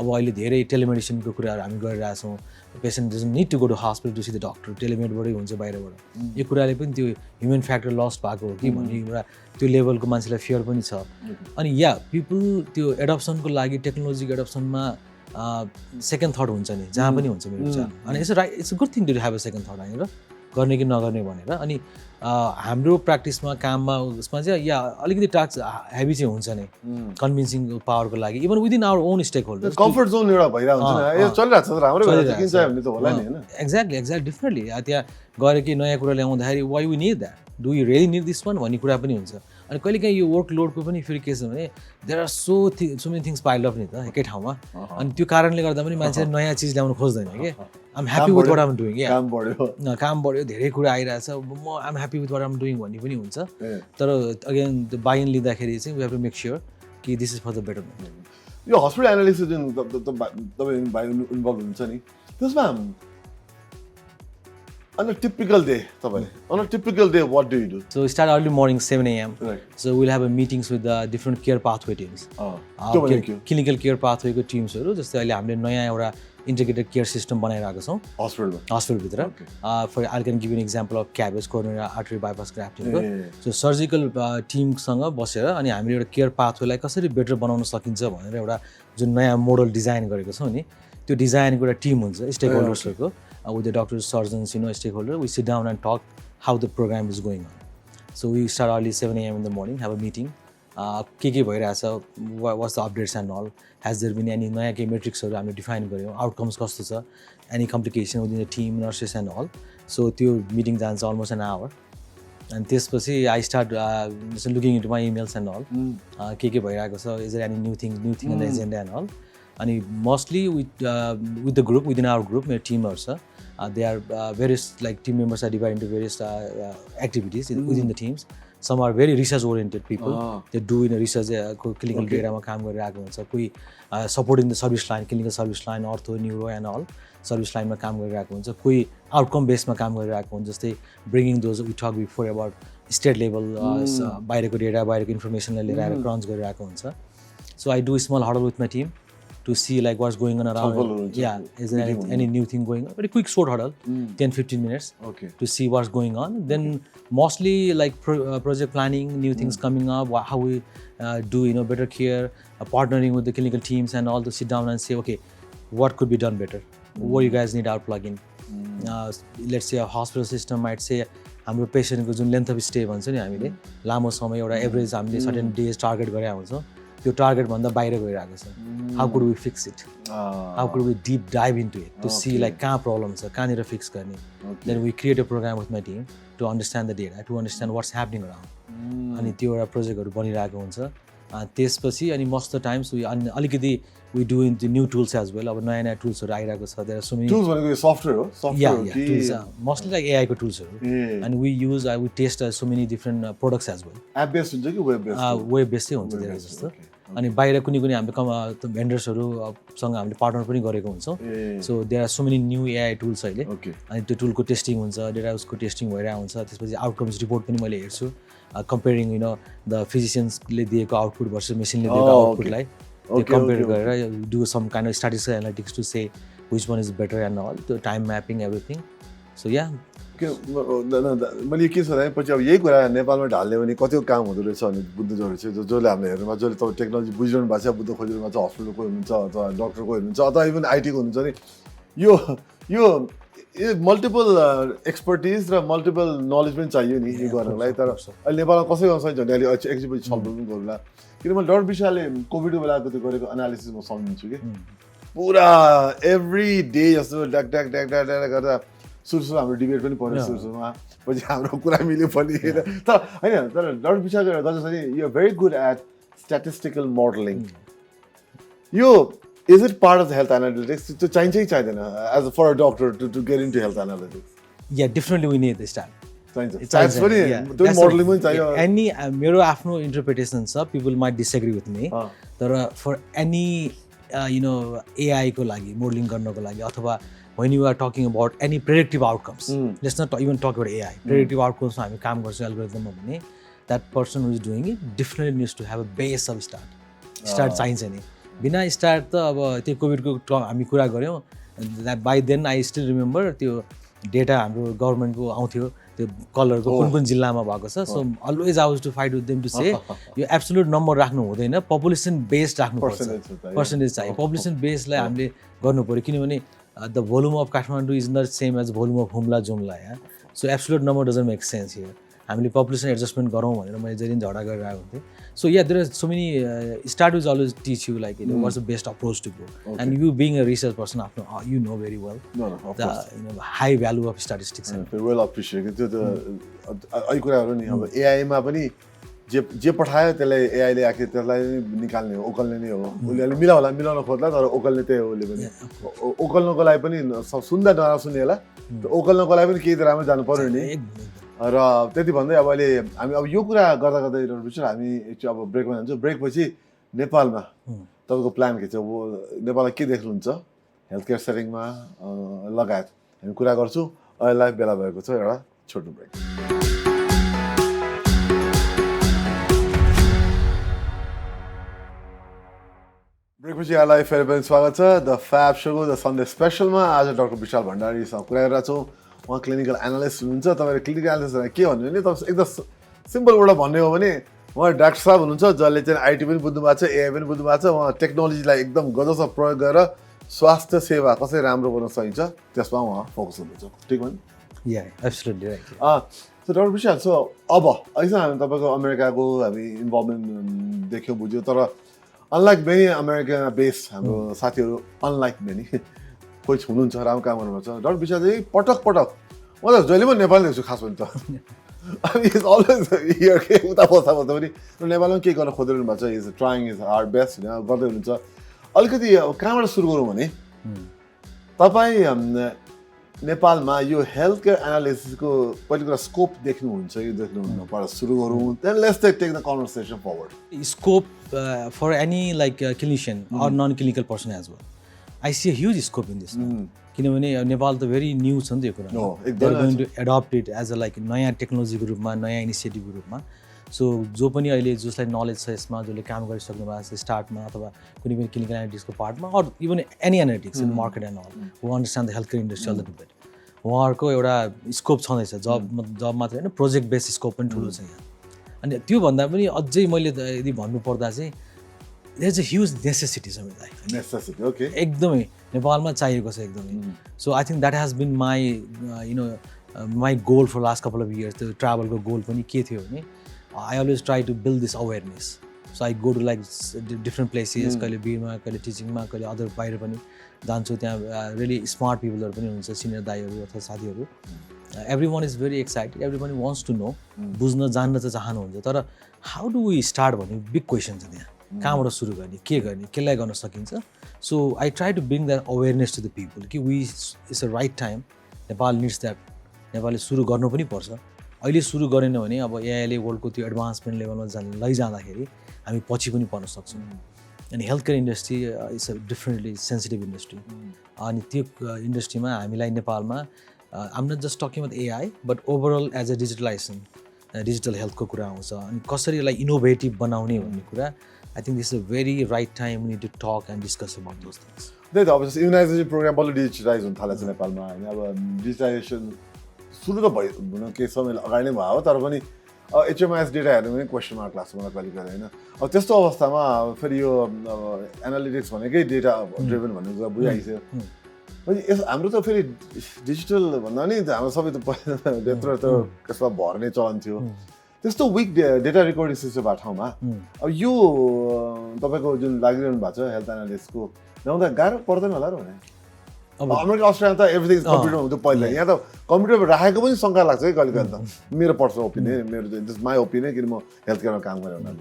अब अहिले धेरै टेलिमेडिसिनको कुराहरू हामी गरिरहेछौँ patient doesn't need to go to hospital to see the doctor टेलिमेडबाटै हुन्छ बाहिरबाट यो कुराले पनि त्यो ह्युमन फ्याक्टर लस्ट भएको हो कि भन्ने एउटा त्यो लेभलको मान्छेलाई फियर पनि छ। अनि या पिपल त्यो एडप्सनको लागि टेक्नोलोजीको एडप्सनमा सेकेन्ड थट हुन्छ नि जहाँ पनि हुन्छ मेरो विचार। अनि it's a good thing to have a second thought होइन गर्ने कि नगर्ने भनेर। अनि हाम्रो प्र्याक्टिसमा काममा उसमा चाहिँ या अलिकति टास्क हेभी चाहिँ हुन्छ नै कन्भिन्सिङ पावरको लागि even within our own stakeholder comfort zone एउटा भइरहेको हुन्छ नि यो चलिरहेको छ राम्रो भइरहेको छ भन्ने त होला नि हैन। एक्ज्याक्टली डेफिनेटली त्यहाँ गएर कि नयाँ कुरा ल्याउँदाखेरि why we need that do you really need this one भन्ने कुरा पनि हुन्छ। अनि कहिलेकाहीँ यो वर्क लोडको पनि फेरि के छ भने there are so many things piled up नि त एकै ठाउँमा। अनि त्यो कारणले गर्दा पनि मान्छेले नयाँ चिज ल्याउनु खोज्दैन कि I'm happy with what I'm doing काम बढ्यो धेरै कुरा आइरहेछ म I'm happy with what I'm doing भन्ने पनि हुन्छ। तर अगेन त्यो बाइन लिँदाखेरि चाहिँ we have to make sure कि this is for the better. यो हस्पिटल एनालिसिस जुन तपाईँ इन्भल्भ हुन्छ नि त्यसमा on a typical day what do you do? So we start early morning 7 a.m. Right. So we'll have meetings with the different care pathway teams. Clinical care pathway को teams हरु जस्तै अहिले हामीले नयाँ एउटा integrated care system बनाइरहेको छौं hospital भित्र. For I can give you an example of CABG coronary artery bypass grafting को. So surgical team सँग बसेर अनि हामीले एउटा care pathway लाई कसरी बेटर बनाउन सकिन्छ भनेर एउटा जुन नयाँ मोडल डिजाइन गरेको छौं नि त्यो डिजाइनको एउटा टिम हुन्छ स्टेकहोल्डर्सहरुको with the doctors, surgeons, stakeholder, we sit down and talk how the program is going on. So we start early 7 a.m. in the morning, have a meeting. के भइरहेछ, what's the updates and all? Has there been any नयाँ केही metricsहरु हामीले डिफाइन गर्यौं, outcomes कस्तो छ, any complication within the team, nurses and all. So त्यो meeting जान्छ almost an hour. And त्यसपछि I start looking into my emails and all. के भइरहेको छ, is there any new thing on the agenda and all. And mostly with the group, within our group, my teamers, they are various like team members are divided into various activities within the teams. Some are very research oriented people. They do in a research clinical data ma kaam गरिरहेको हुन्छ. कोही supporting the service line, clinical service line, ortho, neuro and all service line ma kaam गरिरहेको हुन्छ. कोही outcome based ma kaam गरिरहेको हुन्छ. जस्तै bringing those we talked before about state level बाहिरको data, बाहिरको information लाई लिएर आएर crunch गरिरहेको हुन्छ. So I do a small huddle with my team to see like what's going on around. Is there any new thing going on? Very quick short huddle, 10-15 minutes to see what's going on. Then mostly like project planning, new things coming up, how we do better care, partnering with the clinical teams and all to sit down and say, okay, what could be done better? What you guys need our plugin? Let's say a hospital system might say, हाम्रो पेशेन्टको जुन लेन्थ अफ स्टे भन्छ नि हामीले लामो समय एउटा एभरेज हामीले सर्टेन डेज टार्गेट गरेका हुन्छौँ त्यो टार्गेट भन्दा बाहिर गइरहेको छ how could we fix it how could we deep dive into it to see like कहाँ प्रब्लम छ कहाँनिर फिक्स गर्ने then we create a program with my team to understand the data to understand what's happening around अनि त्यो एउटा प्रोजेक्टहरू बनिरहेको हुन्छ त्यसपछि अनि मोस्ट द टाइम्स अलिकति we do in the new tools as well. Our नयाँ tools are आइरहेको छ. There are so many tools भनेको software हो tools mostly like AI को tools हरु and we test so many different products as well. App based हुन्छ कि web based? Web based हुन्छ धेरै जस्तो. अनि बाहिर कुनै हामीले भेन्डर्सहरु सँग हामीले पार्टनर पनि गरेको हुन्छौं. So there are so many new AI tools अहिले. अनि त्यो टुलको टेस्टिङ हुन्छ, डेटा उसको टेस्टिङ भइरहेको हुन्छ. त्यसपछि आउटकम्स रिपोर्ट पनि मैले हेर्छु. Comparing the physicians ले दिएको आउटपुट भर्सेस मेसिनले दिएको आउटपुटलाई they compare गरेर do some kind of statistical analytics to say which one is better and all the time mapping everything. So yeah मैले के सोधेँ पछि अब यही कुरा नेपालमा ढाल्ने भने कतिको काम हुँदो रहेछ भने बुझ्नु जरुरी छ जसले हामीले हेर्नुमा जसले तपाईँ टेक्नोलोजी बुझिरहनु भएको छ बुझ्नु खोजिरहनु भएको छ हस्पिटलको हुनुहुन्छ अथवा डक्टरको हुनुहुन्छ अथवा इभन आइटीको हुनुहुन्छ नि यो मल्टिपल एक्सपर्टिज र मल्टिपल नलेज पनि चाहियो नि यो गर्नलाई तर अहिले नेपालमा कसै गर्न सकिन्छ भने अहिले एकछिनपछि छलफल पनि गरौँला किन मैले डक्टर विशालले कोभिडको बेलाको त्यो गरेको एनालिसिस म सम्झिन्छु कि पुरा एभ्री डे जस्तो ड्याक ड्याक ड्याक ड्याक ड्याक गर्दा सुरु हाम्रो डिबेट पनि पऱ्यो सुरुमा पछि हाम्रो कुरा मिल्यो पनि तर होइन तर डक्टर विशालको एउटा गजब छ नि यो very good at statistical modelling यो is it part of the health analytics त्यो चाहिन्छ कि चाहिँदैन as for a doctor to get into health analytics या differently we need the start चाहिन्छ साइन्स पनि त्यो मोडलिङ पनि चाहियो एनी मेरो आफ्नो इन्टरप्रिटेसन छ people might disagree with me तर फर एनी यु नो एआईको लागि मोडलिङ गर्नको लागि अथवा when you are talking about any predictive outcomes, let's not even talk about AI. Predictive outcomes, हामी काम गर्छौँ algorithm भने that person who is doing it definitely needs to have a base of start. Start चाहिन्छ नि बिना स्टार्ट त अब त्यो कोभिडको हामी कुरा गऱ्यौँ by then I still remember त्यो डेटा हाम्रो गभर्मेन्टको आउँथ्यो त्यो कलरको कुन कुन जिल्लामा भएको छ so always I was to fight with them to say यो एब्सोल्युट नम्बर राख्नु हुँदैन पपुलेसन बेस्ड राख्नुपर्छ पर्सेन्टेज चाहियो पपुलेसन बेस्डलाई हामीले गर्नु पऱ्यो किनभने the volume of Kathmandu is not same as volume of Humla Jumla, yeah? So absolute number doesn't make sense here. हामीले population adjustment गरौँ भनेर मैले जहिले झगडा गरिरहेको हुन्थेँ so yeah there are so many start will always teach you like what's the best approach to go and you being a research person you know very well the high value of statistics well appreciate त्यो त अहि कुराहरु नि अब AI मा पनि जे पठायो त्यसलाई एआईले आखिर त्यसलाई निकाल्ने हो ओकल्ने नै हो उसले मिलाउन खोज्ला तर ओकल्ने त्यही हो उसले पनि ओकल्नको लागि पनि सुन्दा नसुन्ने होला ओकल्नको लागि पनि केही त राम्रो जानु पर्यो नि र त्यति भन्दै अब अहिले हामी अब यो कुरा गर्दा गर्दै विचार हामी अब ब्रेकमा जान्छौँ ब्रेकपछि नेपालमा तपाईँको प्लान के छ नेपालमा के देख्नुहुन्छ हेल्थ केयर सेटिङमा लगायत हामी कुरा गर्छौँ अहिलेलाई बेला भएको छ एउटा छोटो ब्रेक ब्रेकपछि यहाँलाई फेरि पनि स्वागत छ द फ्याब शोको द सन्डे स्पेसलमा आज डाक्टर विशाल भण्डारीसँग कुरा गरिरहेको छौँ उहाँ क्लिनिकल एनालिस्ट हुनुहुन्छ तपाईँले क्लिनिकल एनालिस्ट के भन्नु भने तपाईँ एकदम सिम्पल वर्डमा भन्ने हो भने उहाँ डाक्टर साहब हुनुहुन्छ जसले चाहिँ आइटी पनि बुझ्नु भएको छ एआई पनि बुझ्नु भएको छ उहाँ टेक्नोलोजीलाई एकदम गजबसँग प्रयोग गरेर स्वास्थ्य सेवा कसरी राम्रो गर्न सकिन्छ त्यसमा उहाँ फोकस हुनुहुन्छ ठिक भयो या एब्सोल्युटली राइट सो डाक्टर विशाल सो अब अहिलेसम्म हामी तपाईँको अमेरिकाको हामी इन्भल्भमेन्ट देख्यौँ बुझ्यौँ तर अनलाइक मेनी अमेरिका बेस्ड हाम्रो साथीहरू अनलाइक मेनी कोही हुनुहुन्छ राम्रो काम गर्नुहुन्छ डाक्टर विशाल चाहिँ पटक म त जहिले पनि नेपाली देख्छु खास पनि त अनि इज अलवेज हियर के उता बस्दा पनि नेपालमा के गर्न खोजिरहनु भएको छ is trying is our best गर्दै हुनुहुन्छ अलिकति कहाँबाट सुरु गरौँ भने तपाईँ नेपालमा यो हेल्थ केयर एनालिसिसको पहिलो कुरा स्कोप देख्नुहुन्छ कि देख्नुहुन्न पर सुरु गरौँ then let's take the conversation forward scope for any like clinician or non clinical person as well I see a huge scope in this किनभने नेपाल त भेरी न्यू छ नि त्यो कुरा they are going to adapt it as a like नयाँ टेक्नोलोजीको रूपमा नयाँ इनिसिएटिभको रूपमा सो जो पनि अहिले जसलाई नलेज छ यसमा जसले काम गरिसक्नु भएको छ स्टार्टमा अथवा कुनै पनि क्लिनिकल एनालिटिक्सको पार्टमा or even any analytics in market and all who understand the health care industry all the best उहाँहरूको एउटा स्कोप छँदैछ जब मात्र होइन प्रोजेक्ट बेस्ड स्कोप पनि ठुलो छ यहाँ अनि त्योभन्दा पनि अझै मैले यदि भन्नुपर्दा चाहिँ there is a huge necessity छ मलाई नेसेसिटी ओके एकदमै नेपालमा चाहिएको छ एकदमै so I think that has been my you know my goal for last couple of years त्यो ट्राभलको गोल पनि के थियो भने I always try to build this awareness. So I go to like different places, कहिले बिरमा कहिले टिचिङमा कहिले अदर बाहिर पनि जान्छु त्यहाँ really smart peopleहरू पनि हुनुहुन्छ सिनियर दाइहरू अथवा साथीहरू everyone is very excited, everyone wants to know बुझ्न जान्न चाहिँ चाहनुहुन्छ तर how do we start भन्ने बिग क्वेसन छ त्यहाँ कहाँबाट सुरु गर्ने केलाई गर्न सकिन्छ so I try to bring that awareness to the people कि we it's a right time Nepal needs that नेपालले सुरु गर्नु पनि पर्छ अहिले सुरु गरेन भने अब एआईले वर्ल्डको त्यो एडभान्समेन्ट लेभलमा लैजाँदाखेरि हामी पछि पनि पर्न सक्छौँ अनि health care industry is a differently sensitive industry अनि त्यो इन्डस्ट्रीमा हामीलाई नेपालमा um not just talking about AI but overall as a digitalisation digital हेल्थको कुरा आउँछ अनि कसरी यसलाई इनोभेटिभ बनाउने भन्ने कुरा I think this is a very right time we need to talk and discuss about those things त्यही त अब इम्युनाइजेसन प्रोग्राम बल्ल डिजिटलाइज हुन थालेको छ नेपालमा होइन अब डिजिटलाइजेसन सुरु त भयो केही समय अगाडि नै भयो तर पनि HMIS डेटा हेर्नु पनि क्वेसन मार्क लाग्छ मलाई कहिले कहिले होइन अब त्यस्तो अवस्थामा फेरि यो एनालिटिक्स भनेकै डेटा ड्रिभन भन्ने कुरा बुझाइसक्यो अनि हाम्रो त फेरि डिजिटल भन्दा नि हाम्रो सबै त पहिला त्यत्रो त त्यसमा भर्ने चलन थियो त्यस्तो विक डेटा रेकर्डिङ सिस्टम भएको ठाउँमा अब यो तपाईँको जुन लागिरहनु भएको छ हेल्थ एनालिस्टको ल्याउँदा गाह्रो पर्दैन होला र भने अब अमेरिका अस्ट्रेलिया त एभ्रिथिङ इज कम्प्युटरमा हुन्थ्यो पहिला यहाँ त कम्प्युटरमा राखेको पनि शङ्का लाग्छ है कहिले कहिले त मेरो पर्सनल ओपिनियन मेरो दिस माई ओपिनियन किन म हेल्थ केयरमा काम गरेर हुनाले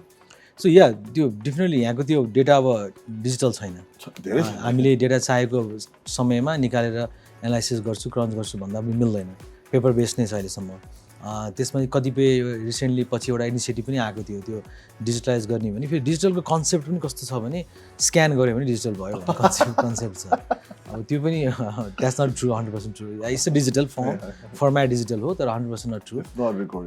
सो या त्यो डेफिनेटली यहाँको त्यो डेटा अब डिजिटल छैन हामीले डेटा चाहेको समयमा निकालेर एनालाइसिस गर्छु क्रन्च गर्छु भन्दा पनि मिल्दैन पेपर बेस्ड नै छ अहिलेसम्म त्यसमा कतिपय रिसेन्टली पछि एउटा इनिसिएटिभ पनि आएको थियो त्यो डिजिटलाइज गर्ने भने फेरि डिजिटलको कन्सेप्ट पनि कस्तो छ भने स्क्यान गऱ्यो भने डिजिटल भयो कन्सेप्ट छ अब त्यो पनि that's not true 100% true it's a digital format digital हो तर 100% नट ट्रु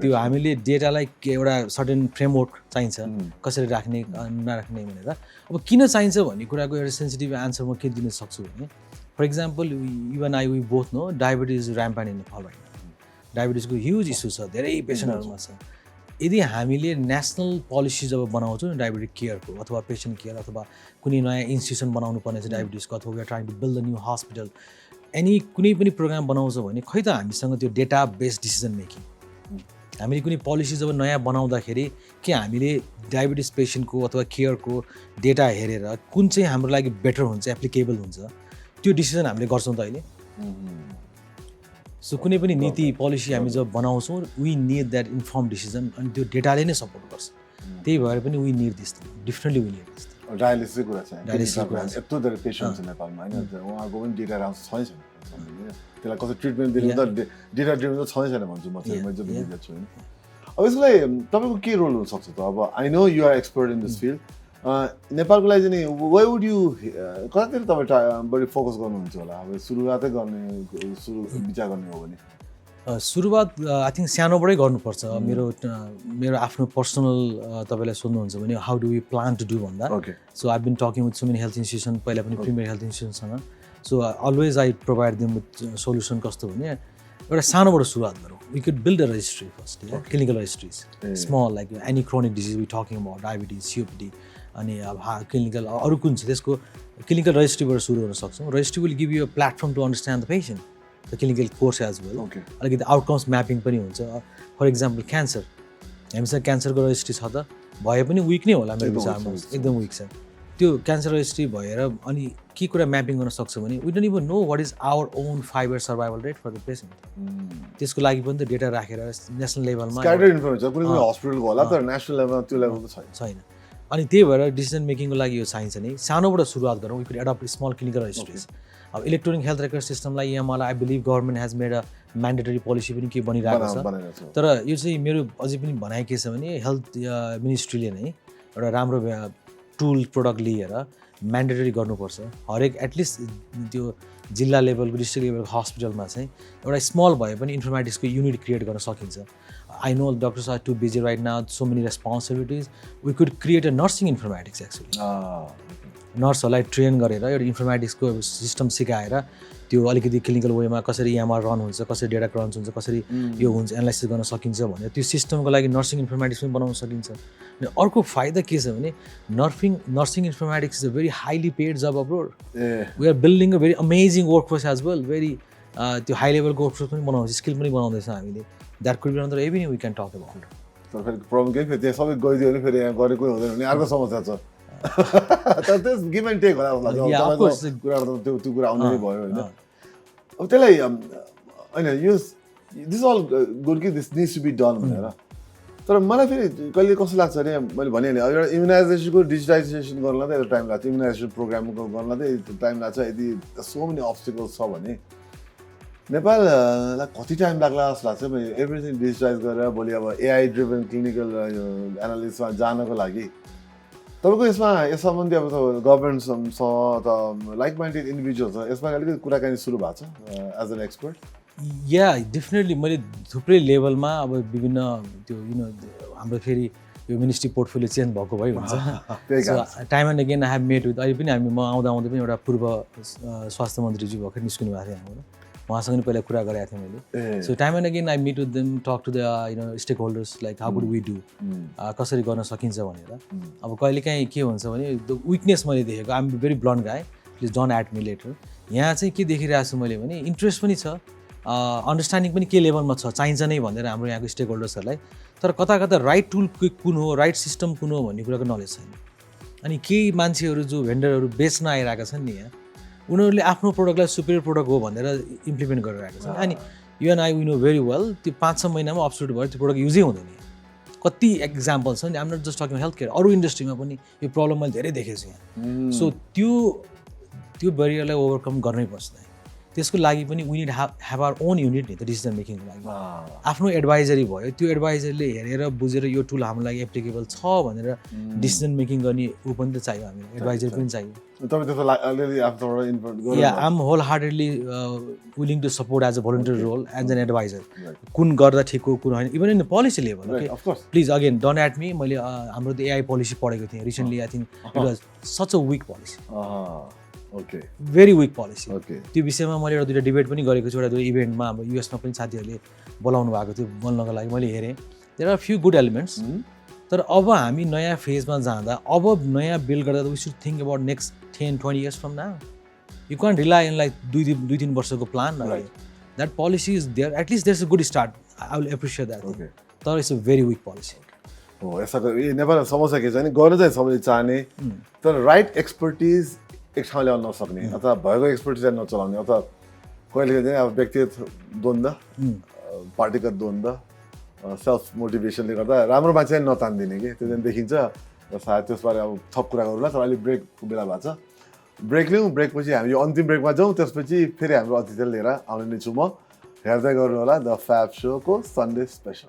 त्यो हामीले डेटालाई एउटा सर्टेन फ्रेमवर्क चाहिन्छ कसरी राख्ने नराख्ने भनेर अब किन चाहिन्छ भन्ने कुराको एउटा सेन्सिटिभ आन्सर म के दिन सक्छु भने for example even I we both know diabetes rampant in Nepal right डायबिटिजको ह्युज इस्यु छ धेरै पेसेन्टहरूमा छ यदि हामीले नेसनल पोलिसी जब बनाउँछौँ नि डायबिटिक केयरको अथवा पेसेन्ट केयर अथवा कुनै नयाँ इन्स्टिट्युसन बनाउनु पर्ने छ डायबिटिजको अथवा we are trying to build a new hospital any कुनै पनि प्रोग्राम बनाउँछ भने खै त हामीसँग त्यो डेटा बेस्ड डिसिजन मेकिङ हामीले कुनै पोलिसी जब नयाँ बनाउँदाखेरि के हामीले डायबिटिज पेसेन्टको अथवा केयरको डेटा हेरेर कुन चाहिँ हाम्रो लागि बेटर हुन्छ एप्लिकेबल हुन्छ त्यो डिसिजन हामीले गर्छौँ त अहिले सो कुनै पनि नीति पोलिसी हामी जब बनाउँछौँ we need that inform decision अनि त्यो डेटाले नै सपोर्ट गर्छ त्यही भएर पनि we need this differently we need this डायलिसिसको कुरा छ डायलिसिसको कुरा यत्रो धेरै पेसेन्ट छ नेपालमा होइन उहाँको पनि डेटा राम्रो छैन त्यसलाई कसरी ट्रिटमेन्ट दिनु त डेटा ड्रिभन त छैन भन्छु म चाहिँ मैले बुझेको छु होइन अब यसलाई तपाईँको के रोल हुनसक्छ त अब I know you are expert in this field नेपालको लागि चाहिँ वाइ वुड यु कतातिर तपाईँ बढी फोकस गर्नुहुन्छ होला अब सुरुवातै गर्ने विचार गर्ने हो भने सुरुवात आई थिङ्क सानोबाटै गर्नुपर्छ मेरो आफ्नो पर्सनल तपाईँलाई सोध्नुहुन्छ भने how do we plan to do भन्दा so I been talking with so many health institution पहिला पनि प्रिमियर हेल्थ इन्स्टिट्युसनसँग so always I provide them with solution कस्तो भने एउटा सानोबाट सुरुवात गरौँ we could build a registry first clinical registries small like any chronic disease we talking about diabetes COPD अनि अब क्लिनिकल अरू कुन छ त्यसको क्लिनिकल रजिस्ट्रीबाट सुरु गर्न सक्छौँ registry will give you a platform to understand the patient the clinical course as well अलिकति आउटकम्स म्यापिङ पनि हुन्छ फर इक्जाम्पल क्यान्सर हामीसँग क्यान्सरको रजिस्ट्री छ त भए पनि विक नै होला मेरो विचारमा एकदम विक छ त्यो क्यान्सर रजिस्ट्री भएर अनि के कुरा म्यापिङ गर्न सक्छ भने we don't even know what is our own 5 year survival rate for the patient त्यसको लागि पनि त डेटा राखेर नेसनल लेभलमा हस्पिटलको होला तर नेसनल लेभलमा त्यो लेभल त छैन अनि त्यही भएर डिसिजन मेकिङको लागि यो चाहिन्छ नि सानोबाट सुरुवात गरौँ we could adapt small clinical registries अब इलेक्ट्रोनिक हेल्थ रेकर्ड सिस्टमलाई यहाँ मलाई I believe government has made a mandatory policy पनि के बनिरहेको छ तर यो चाहिँ मेरो अझै पनि भनाइ के छ भने हेल्थ मिनिस्ट्रीले नै एउटा राम्रो टुल प्रोडक्ट लिएर म्यान्डेटरी गर्नुपर्छ हरेक एटलिस्ट त्यो जिल्ला लेभलको डिस्ट्रिक्ट लेभलको हस्पिटलमा चाहिँ एउटा स्मल भए पनि इन्फर्मेटिक्सको युनिट क्रिएट गर्न सकिन्छ I know doctors are too busy right now so many responsibilities we could create a nursing informatics actually नर्सहरूलाई ट्रेन गरेर एउटा इन्फर्मेटिक्सको सिस्टम सिकाएर त्यो अलिकति क्लिनिकल वेमा कसरी यहाँमा रन हुन्छ कसरी डेटा क्रन्च हुन्छ कसरी यो हुन्छ एनालाइसिस गर्न सकिन्छ भनेर त्यो सिस्टमको लागि नर्सिङ इन्फर्मेटिक्स पनि बनाउन सकिन्छ अनि अर्को फाइदा के छ भने nursing informatics is a very highly paid job abroad we are building a very amazing workforce as well very त्यो हाई लेभलको वर्कफोर्स पनि बनाउँछ स्किल पनि बनाउँदैछ हामीले that could be another avenue we can talk about तर फेरि प्रब्लम के फेरि त्यहाँ सबै गइदियो भने फेरि यहाँ गरेको हुँदैन भने अर्को समस्या छ तर त्यस गिभ एन्ड टेक होला त्यो कुरा आउने भयो होइन अब त्यसलाई होइन यो दिस अल गुड कि this needs to be done भनेर तर मलाई फेरि कहिले कस्तो लाग्छ भने मैले भनिहालेँ एउटा इम्युनाइजेसनको डिजिटाइजेसन गर्नलाई त एउटा टाइम लाग्छ इम्युनाइजेसन प्रोग्रामको गर्नलाई त टाइम लाग्छ यदि सो मेनी अब्स्टिकल्स छ भने नेपाललाई कति टाइम लाग्ला जस्तो लाग्छ एभ्रिथिङ डिजिटाइज गरेर भोलि अब एआई ड्रिभन क्लिनिकल एनालिसिसमा जानको लागि तपाईँको यस सम्बन्धी अब गभर्मेन्टसँग त लाइक माइन्डेड इन्डिभिजुअल छ यसमा अलिकति कुराकानी सुरु भएको छ as an expert yeah definitely मैले थुप्रै लेभलमा अब विभिन्न त्यो हाम्रो फेरि यो मिनिस्ट्री पोर्टफोलियो चेन्ज भएको भइ हुन्छ time and again I have met with अहिले पनि म आउँदा पनि एउटा पूर्व स्वास्थ्य मन्त्रीज्यू भर्खर निस्किनु भएको थियो हामीबाट उहाँसँग नि पहिला कुरा गरेको थिएँ मैले so time and again I meet with them talk to the stakeholders like how could we do कसरी गर्न सकिन्छ भनेर अब कहिलेकाहीँ के हुन्छ भने द विकनेस मैले देखेको I am very blunt guy please don't at me later यहाँ चाहिँ के देखिरहेको छु मैले भने इन्ट्रेस्ट पनि छ अन्डरस्ट्यान्डिङ पनि के लेभलमा छ चाहिन्छ नै भनेर हाम्रो यहाँको स्टेक होल्डर्सहरूलाई तर कता कता राइट टुल कुन हो राइट सिस्टम कुन हो भन्ने कुराको नलेज छैन अनि केही मान्छेहरू जो भेन्डरहरू बेच्न आइरहेका छन् नि यहाँ उनीहरूले आफ्नो प्रोडक्टलाई सुपेरियर प्रोडक्ट हो भनेर इम्प्लिमेन्ट गरिरहेको छन् अनि you and I we know very well त्यो 5-6 महिनामा अब्सोल्युट भएर त्यो प्रोडक्ट युजै हुँदैन कति एक्जाम्पल छ नि um not just talking health care अरू इन्डस्ट्रीमा पनि यो प्रब्लम मैले धेरै देखेको छु यहाँ सो त्यो बेरियरलाई ओभरकम गर्नै पर्छ त्यसको लागि पनि we need have our own unit नि त डिसिजन मेकिङको लागि आफ्नो एडभाइजरी भयो त्यो एडभाइजरले हेरेर बुझेर यो टुल हाम्रो लागि एप्लिकेबल छ भनेर डिसिजन मेकिङ गर्ने ऊ पनि त चाहियो हामीलाई एडभाइजर पनि चाहियो yeah I am wholeheartedly willing to support as a volunteer role as an advisor कुन गर्दा ठिक हो कुन होइन even in policy level please again don't at me मैले हाम्रो त्यो एआई पोलिसी पढेको थिएँ recently I think it was such a weak policy very weak policy त्यो विषयमा मैले एउटा दुईवटा डिबेट पनि गरेको छु एउटा दुई इभेन्टमा हाम्रो युएसमा पनि साथीहरूले बोलाउनु भएको थियो बोल्नको लागि मैले हेरेँ there are few good elements तर अब हामी नयाँ फेजमा जाँदा अब नयाँ बिल्ड गर्दा we should think about next 10-20 years from now you can rely in like 2-3 वर्षको plan that policy is there at least there is a good start I will appreciate that तर it's a very weak policy हो यस्तो नेपालमा समस्या के छ भने गर्न चाहिँ सबैले चाहने तर राइट एक्सपर्टिज एक ठाउँ ल्याउन नसक्ने अथवा भएको एक्सपर्टिजलाई नचलाउने अथवा कहिले चाहिँ अब व्यक्तिगत द्वन्द्व पार्टीगत द्वन्द्व सेल्फ मोटिभेसनले गर्दा राम्रो मान्छे नतान्दिने कि त्यो चाहिँ देखिन्छ र सायद त्यसबारे अब थप कुरा गरौँला तर अहिले ब्रेकको बेला भएको छ ब्रेक लिउँ ब्रेकपछि हामी यो अन्तिम ब्रेकमा जाउँ त्यसपछि फेरि हाम्रो अतिथिलाई लिएर आउने नै छु म हेर्दै गर्नु होला द फ्याब शोको सन्डे स्पेसल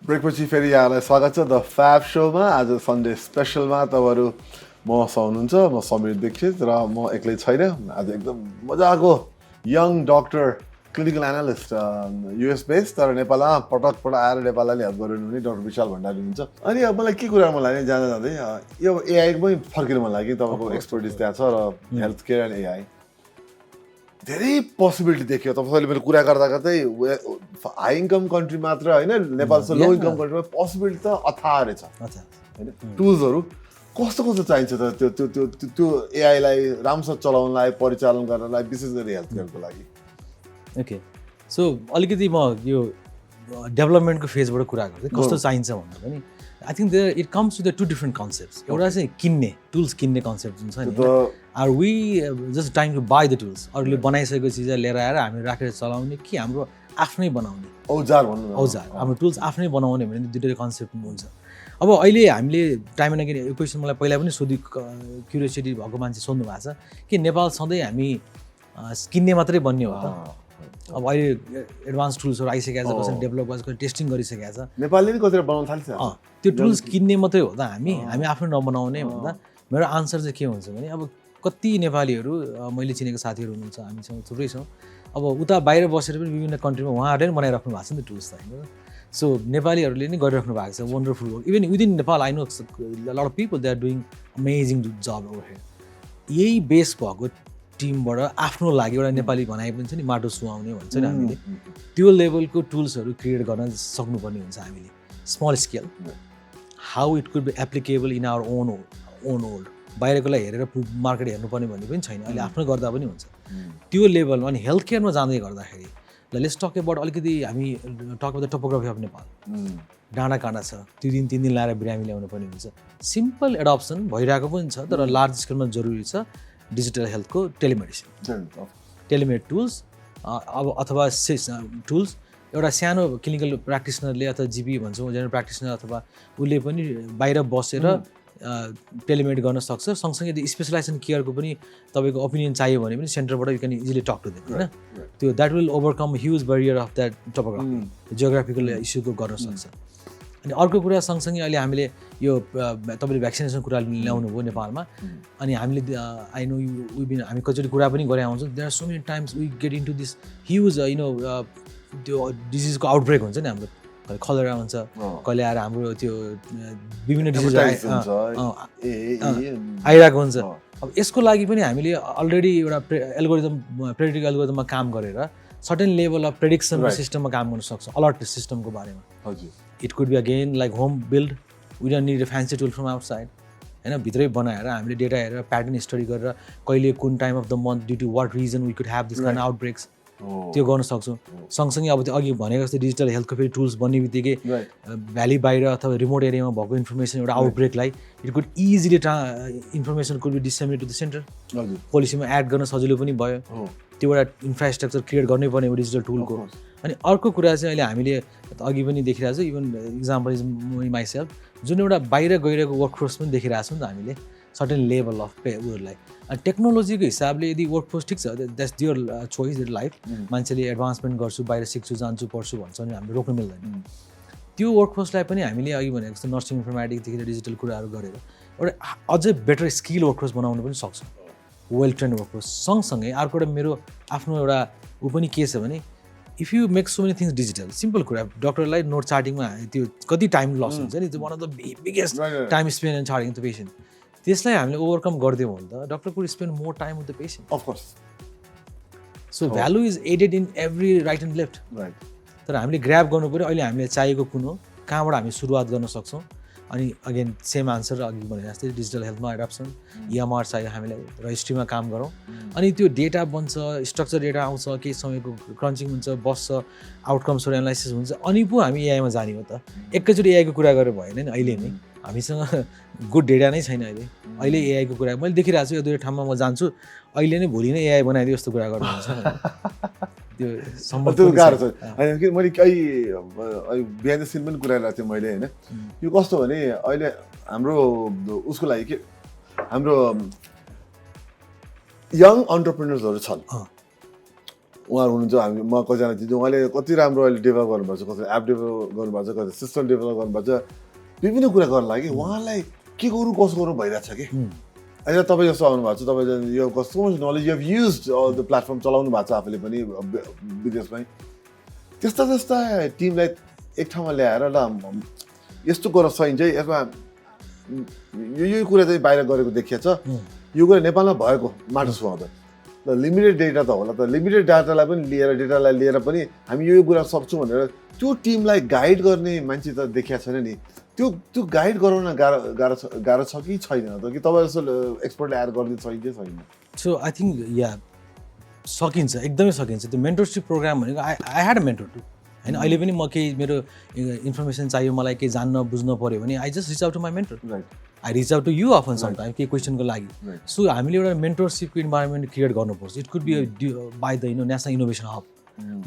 ब्रेकपछि फेरि यहाँलाई स्वागत छ द फ्याब शोमा आज सन्डे स्पेसलमा तपाईँहरू मसँग हुनुहुन्छ म समीर दीक्षित र म एक्लै छैन आज एकदम मजाको young doctor clinical analyst US based तर नेपालमा पटक आएर नेपाललाई हेल्प गरिनुहुने डक्टर विशाल भण्डारी हुनुहुन्छ अनि अब मलाई के कुरा मन लाग्यो जाँदा जाँदै यो एआईको पनि फर्किनु मन लाग्यो तपाईँको एक्सपर्टिज त्यहाँ छ र हेल्थ केयर एन्ड एआई धेरै पोसिबिलिटी देख्यो तपाईँले मैले कुरा गर्दा गर्दै हाई इन्कम कन्ट्री मात्र होइन नेपाल लो इन्कम कन्ट्रीमा पोसिबिलिटी त अथाह रहेछ होइन टुल्सहरू कस्तो कस्तो चाहिन्छ त त्यो त्यो एआईलाई राम्रोसँग चलाउनलाई परिचालन गर्नलाई विशेष गरी हेल्थ केयरको लागि ओके सो अलिकति म यो डेभलपमेन्टको फेजबाट कुरा गर्दै कस्तो चाहिन्छ भन्दा पनि I think there it comes to the 2 different concepts एउटा चाहिँ किन्ने टुल्स किन्ने कन्सेप्ट जुन छ नि are we just time to buy the tools अरूले बनाइसकेको चिजलाई लिएर आएर हामी राखेर चलाउने कि हाम्रो आफ्नै बनाउने औजार भन्नु औजार हाम्रो टुल्स आफ्नै बनाउने भने दुईवटा कन्सेप्ट हुन्छ अब अहिले हामीले टाइम एन्ड अगेन यो क्वेसन मलाई पहिला पनि क्युरियोसिटी भएको मान्छे सोध्नु भएको छ कि नेपाल सधैँ हामी किन्ने मात्रै बन्ने हो त अब अहिले एडभान्स टुल्सहरू आइसकेको छ कसरी डेभलप गरेर टेस्टिङ गरिसकेको छ नेपालले पनि कतिवटा बनाउन थाल्छ त्यो टुल्स किन्ने मात्रै हो त हामी आफ्नो नबनाउने भन्दा मेरो आन्सर चाहिँ के हुन्छ भने अब कति नेपालीहरू मैले चिनेको साथीहरू हुनुहुन्छ हामीसँग थुप्रै छौँ अब उता बाहिर बसेर पनि विभिन्न कन्ट्रीमा उहाँहरूले पनि बनाइराख्नु भएको छ नि टुल्स त होइन सो नेपालीहरूले नै गरिराख्नु भएको छ wonderful work even within Nepal I know lot of people they are doing amazing job over here यही बेस भएको टिमबाट आफ्नो लागि एउटा नेपाली भनाइ पनि छ नि माटो सुहाउने भन्छ नि हामीले त्यो लेभलको टुल्सहरू क्रिएट गर्न सक्नुपर्ने हुन्छ हामीले small scale how it could be applicable in our own old बाहिरकोलाई हेरेर मार्केट हेर्नुपर्ने भन्ने पनि छैन अहिले आफ्नो गर्दा पनि हुन्छ त्यो लेभलमा अनि हेल्थ केयरमा जाँदै गर्दाखेरि लेट्स टक अबाउट अलिकति हामी talk about the topography of Nepal डाँडा काँडा छ 2 दिन 3 दिन लाएर बिरामी ल्याउनु पर्ने हुन्छ सिम्पल एडप्सन भइरहेको पनि छ तर लार्ज स्केलमा जरुरी छ डिजिटल हेल्थको टेलिमेड टुल्स अब अथवा टुल्स एउटा सानो क्लिनिकल प्र्याक्टिसनरले अथवा जिपी भन्छौँ जेनरल प्र्याक्टिसनर अथवा उसले पनि बाहिर बसेर टेलिमेड गर्न सक्छ सँगसँगै त्यो स्पेसलाइजेसन केयरको पनि तपाईँको ओपिनियन चाहियो भने पनि सेन्टरबाट you can easily talk to them होइन त्यो that will overcome huge barrier of that topography geographical इस्युको गर्न सक्छ अनि अर्को कुरा सँगसँगै अहिले हामीले यो तपाईँले भ्याक्सिनेसन कुरा ल्याउनु भयो नेपालमा अनि हामीले आई नो हामी कतिचोटि कुरा पनि गरे आउँछौँ there are so many times we get into this huge त्यो डिजिजको आउटब्रेक हुन्छ नि हाम्रो कलेरा हुन्छ कहिले आएर हाम्रो त्यो विभिन्न डिजिज आइरहेको हुन्छ अब यसको लागि पनि हामीले अलरेडी एउटा प्रेडिक्टिभ एल्गोरिदममा काम गरेर सर्टेन लेभल अफ प्रेडिक्सन सिस्टममा काम गर्न सक्छौँ अलर्ट सिस्टमको बारेमा it could be again like home build we don't need a fancy tool from outside होइन भित्रै बनाएर हामीले डेटा हेरेर प्याटर्न स्टडी गरेर कहिले कुन time of the month due to what reason we could have this kind outbreaks त्यो गर्न सक्छौँ सँगसँगै अब त्यो अघि भनेको जस्तै डिजिटल हेल्थको फेरि टुल्स बन्ने बित्तिकै भ्याली बाहिर अथवा रिमोट एरियामा भएको इन्फर्मेसन एउटा आउटब्रेकलाई it could easily information could be disseminate to the centre पोलिसीमा एड गर्न सजिलो पनि भयो त्यो एउटा इन्फ्रास्ट्रक्चर क्रिएट गर्नै पर्ने हो डिजिटल टुलको अनि अर्को कुरा चाहिँ अहिले हामीले अघि पनि देखिरहेको छ इभन इक्जाम्पल इज माइसेल्फ जुन एउटा बाहिर गइरहेको वर्कफोर्स पनि देखिरहेको छौँ नि त हामीले सर्टेन लेभल अफ उयोहरूलाई अनि टेक्नोलोजीको हिसाबले यदि वर्कफोर्स ठिक छ that's their choice their life मान्छेले एडभान्समेन्ट गर्छु बाहिर सिक्छु जान्छु पढ्छु भन्छ भने हामीले रोक्नु मिल्दैन त्यो वर्कफोर्सलाई पनि हामीले अघि भनेको जस्तो नर्सिङ इन्फर्मेटिक्सदेखि डिजिटल कुराहरू गरेर एउटा अझै बेटर स्किल वर्कफोर्स बनाउनु पनि सक्छौँ वेल ट्रेन्ड वर्कफोर्स सँगसँगै अर्को एउटा मेरो आफ्नो एउटा ऊ पनि के छ भने if you make so many things digital simple कुरा डक्टरलाई नोट चार्टिङमा त्यो कति टाइम लस हुन्छ नि त्यो one of the biggest time spend in charting the patient त्यसलाई हामीले ओभरकम गरिदियौँ भने त doctor could spend more time with the patient of course so value is added in every right and left तर हामीले ग्राब गर्नु पऱ्यो अहिले हामीले चाहिएको कुन हो कहाँबाट हामी सुरुवात गर्न सक्छौँ अनि अगेन सेम आन्सर अघि भने जस्तै डिजिटल हेल्थमा एडप्सन इएमआर चाहियो हामीलाई रजिस्ट्रीमा काम गरौँ अनि त्यो डेटा बन्छ स्ट्रक्चर डेटा आउँछ केही समयको क्रन्चिङ हुन्छ बस्छ आउटकम्सहरू एनालाइसिस हुन्छ अनि पो हामी एआईमा जाने हो त एकैचोटि एआईको कुरा गरेर भएन नि अहिले नै हामीसँग गुड डेटा नै छैन अहिले एआईको कुरा मैले देखिरहेको छु यो दुई ठाउँमा म जान्छु अहिले नै भोलि नै एआई बनाइदियो जस्तो कुरा गर्नुहुन्छ त्यो त्यो गाह्रो छ होइन कि मैले कहीँ बिहान सिन पनि कुराइरहेको थिएँ मैले होइन यो कस्तो भने अहिले हाम्रो उसको लागि के हाम्रो यङ अन्टरप्रेनर्सहरू छन् उहाँहरू हुनुहुन्छ हामी म कतिजना चिन्छु उहाँले कति राम्रो अहिले डेभलप गर्नुभएको छ कसै एप डेभलप गर्नुभएको छ कसै सिस्टम डेभलप गर्नुभएको छ विभिन्न कुरा गर्नु लागि उहाँलाई के गरौँ कसो गरौँ भइरहेको छ कि अहिले तपाईँ जस्तो आउनु भएको छ तपाईँ यो कस्तो much knowledge you have use the platform चलाउनु भएको छ आफूले पनि विदेशमै त्यस्ता त्यस्ता टिमलाई एक ठाउँमा ल्याएर ल यस्तो गर्न सकिन्छ यसमा यो कुरा चाहिँ बाहिर गरेको देखिया छ यो कुरा नेपालमा भएको माटो सुहाउँदा ल लिमिटेड डेटा त होला त लिमिटेड डाटालाई पनि डेटालाई लिएर पनि हामी यो कुरा सक्छौँ भनेर त्यो टिमलाई गाइड गर्ने मान्छे त देखिया छैन नि त्यो गाइड गराउन गाह्रो छ कि छैन त कि तपाईँ जस्तो एक्सपर्टले एड गरिदिनु सकिन्छ छैन सो आई थिङ्क या सकिन्छ एकदमै सकिन्छ त्यो मेन्टरसिप प्रोग्राम भनेको I had a mentor too होइन अहिले पनि म केही मेरो इन्फर्मेसन चाहियो मलाई केही जान्न बुझ्न पऱ्यो भने I just reach out to my mentor I reach out to you often some time केही क्वेसनको लागि सो हामीले एउटा मेन्टरसिपको इन्भाइरोमेन्ट क्रिएट गर्नुपर्छ it could be by the national innovation hub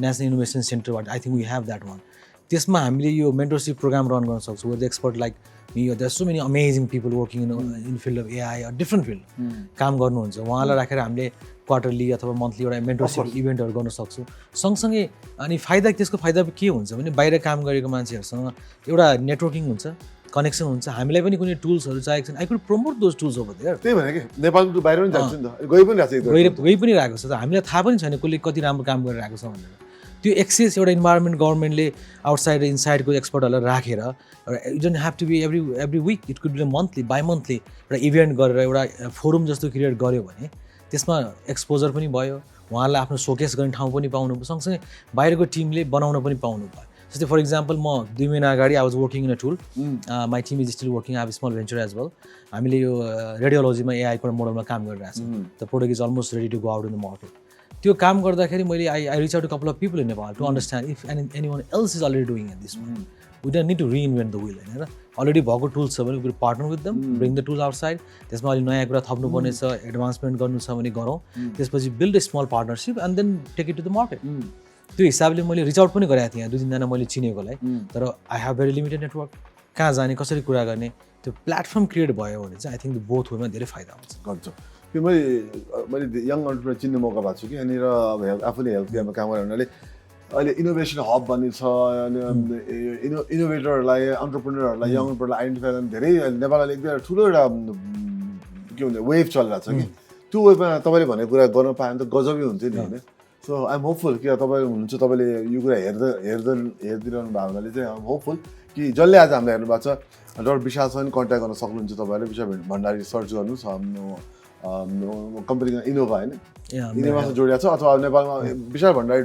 national innovation सेन्टरबाट I think we have that one त्यसमा हामीले यो मेन्टरसिप प्रोग्राम रन गर्न सक्छौँ with expert like me there so many amazing people working in field of AI different field काम गर्नुहुन्छ उहाँलाई राखेर हामीले क्वार्टरली अथवा मन्थली एउटा मेन्टरसिप इभेन्टहरू गर्न सक्छौँ सँगसँगै अनि त्यसको फाइदा के हुन्छ भने बाहिर काम गरेको मान्छेहरूसँग एउटा नेटवर्किङ हुन्छ कनेक्सन हुन्छ हामीलाई पनि कुनै टुल्सहरू चाहिएको छ I could promote those tools over there त्यही भने कि नेपालको बाहिर पनि जान्छ नि त गइ पनि रहेको छ त हामीलाई थाहा पनि छैन कसले कति राम्रो काम गरिरहेको छ भनेर त्यो एक्सेस एउटा इन्भाइरोमेन्ट गभर्मेन्टले आउटसाइड र इनसाइडको एक्सपर्टहरूलाई राखेर एउटा it don't have to be every week it could be monthly bimonthly एउटा इभेन्ट गरेर एउटा फोरम जस्तो क्रिएट गर्यो भने त्यसमा एक्सपोजर पनि भयो उहाँहरूलाई आफ्नो सोकेस गर्ने ठाउँ पनि पाउनु भयो सँगसँगै बाहिरको टिमले बनाउन पनि पाउनु भयो जस्तै फर इक्जाम्पल म 2 महिना अगाडि I was working in a tool my team is still working I small venture as well हामीले यो रेडियोलोजीमा एआईको मोडलमा काम गरिरहेको छौँ the product is almost ready to go out in the market त्यो काम गर्दाखेरि मैले I reach out to couple of people in Nepal to understand if anyone else is already doing at this one we don't need to reinvent the will होइन र अलरेडी भएको टुल्स छ भने विल पार्टनर विथ दम ब्रिङ द टुल्स आउटसाइड त्यसमा अलिक नयाँ कुरा थप्नुपर्ने छ एडभान्समेन्ट गर्नु छ भने गरौँ त्यसपछि build a small partnership and then take it to the market त्यो हिसाबले मैले रिच आउट पनि गरेको थिएँ 2-3जना मैले चिनेकोलाई तर I have very limited network कहाँ जाने कसरी कुरा गर्ने त्यो प्लेटफर्म क्रिएट भयो भने चाहिँ आई थिङ्क बोथ वेमा धेरै फाइदा हुन्छ गर्छ त्यो मैले यङ अन्टरप्रेनर चिन्ने मौका भएको छु कि यहाँनिर अब आफूले हेल्थ केयरमा काम गर्ने हुनाले अहिले इनोभेसन हब भन्ने छ इनोभेटरहरूलाई अन्टरप्रेनरहरूलाई यङ अन्टरप्रेनरलाई आइडेन्टिफाई गर्ने धेरै नेपालले एकदमै ठुलो एउटा के भन्छ वेभ चलिरहेको छ कि त्यो वेभमा तपाईँले भनेको कुरा गर्न पायो भने त गजबै हुन्थ्यो नि होइन सो आइएम होपफुल कि तपाईँ हुनुहुन्छ, तपाईँले यो कुरा हेरिदिरहनु भएको हुनाले चाहिँ आइएम होपफुल कि जसले आज हामीलाई हेर्नु भएको छ डक्टर विशालसँग कन्ट्याक्ट गर्न सक्नुहुन्छ तपाईँहरूले। विशाल भण्डारी सर्च गर्नुहोस्, हाम्रो कम्पनीको इनोभा होइन, इनोभासँग जोडिएको छ, अथवा नेपालमा विशाल भण्डारी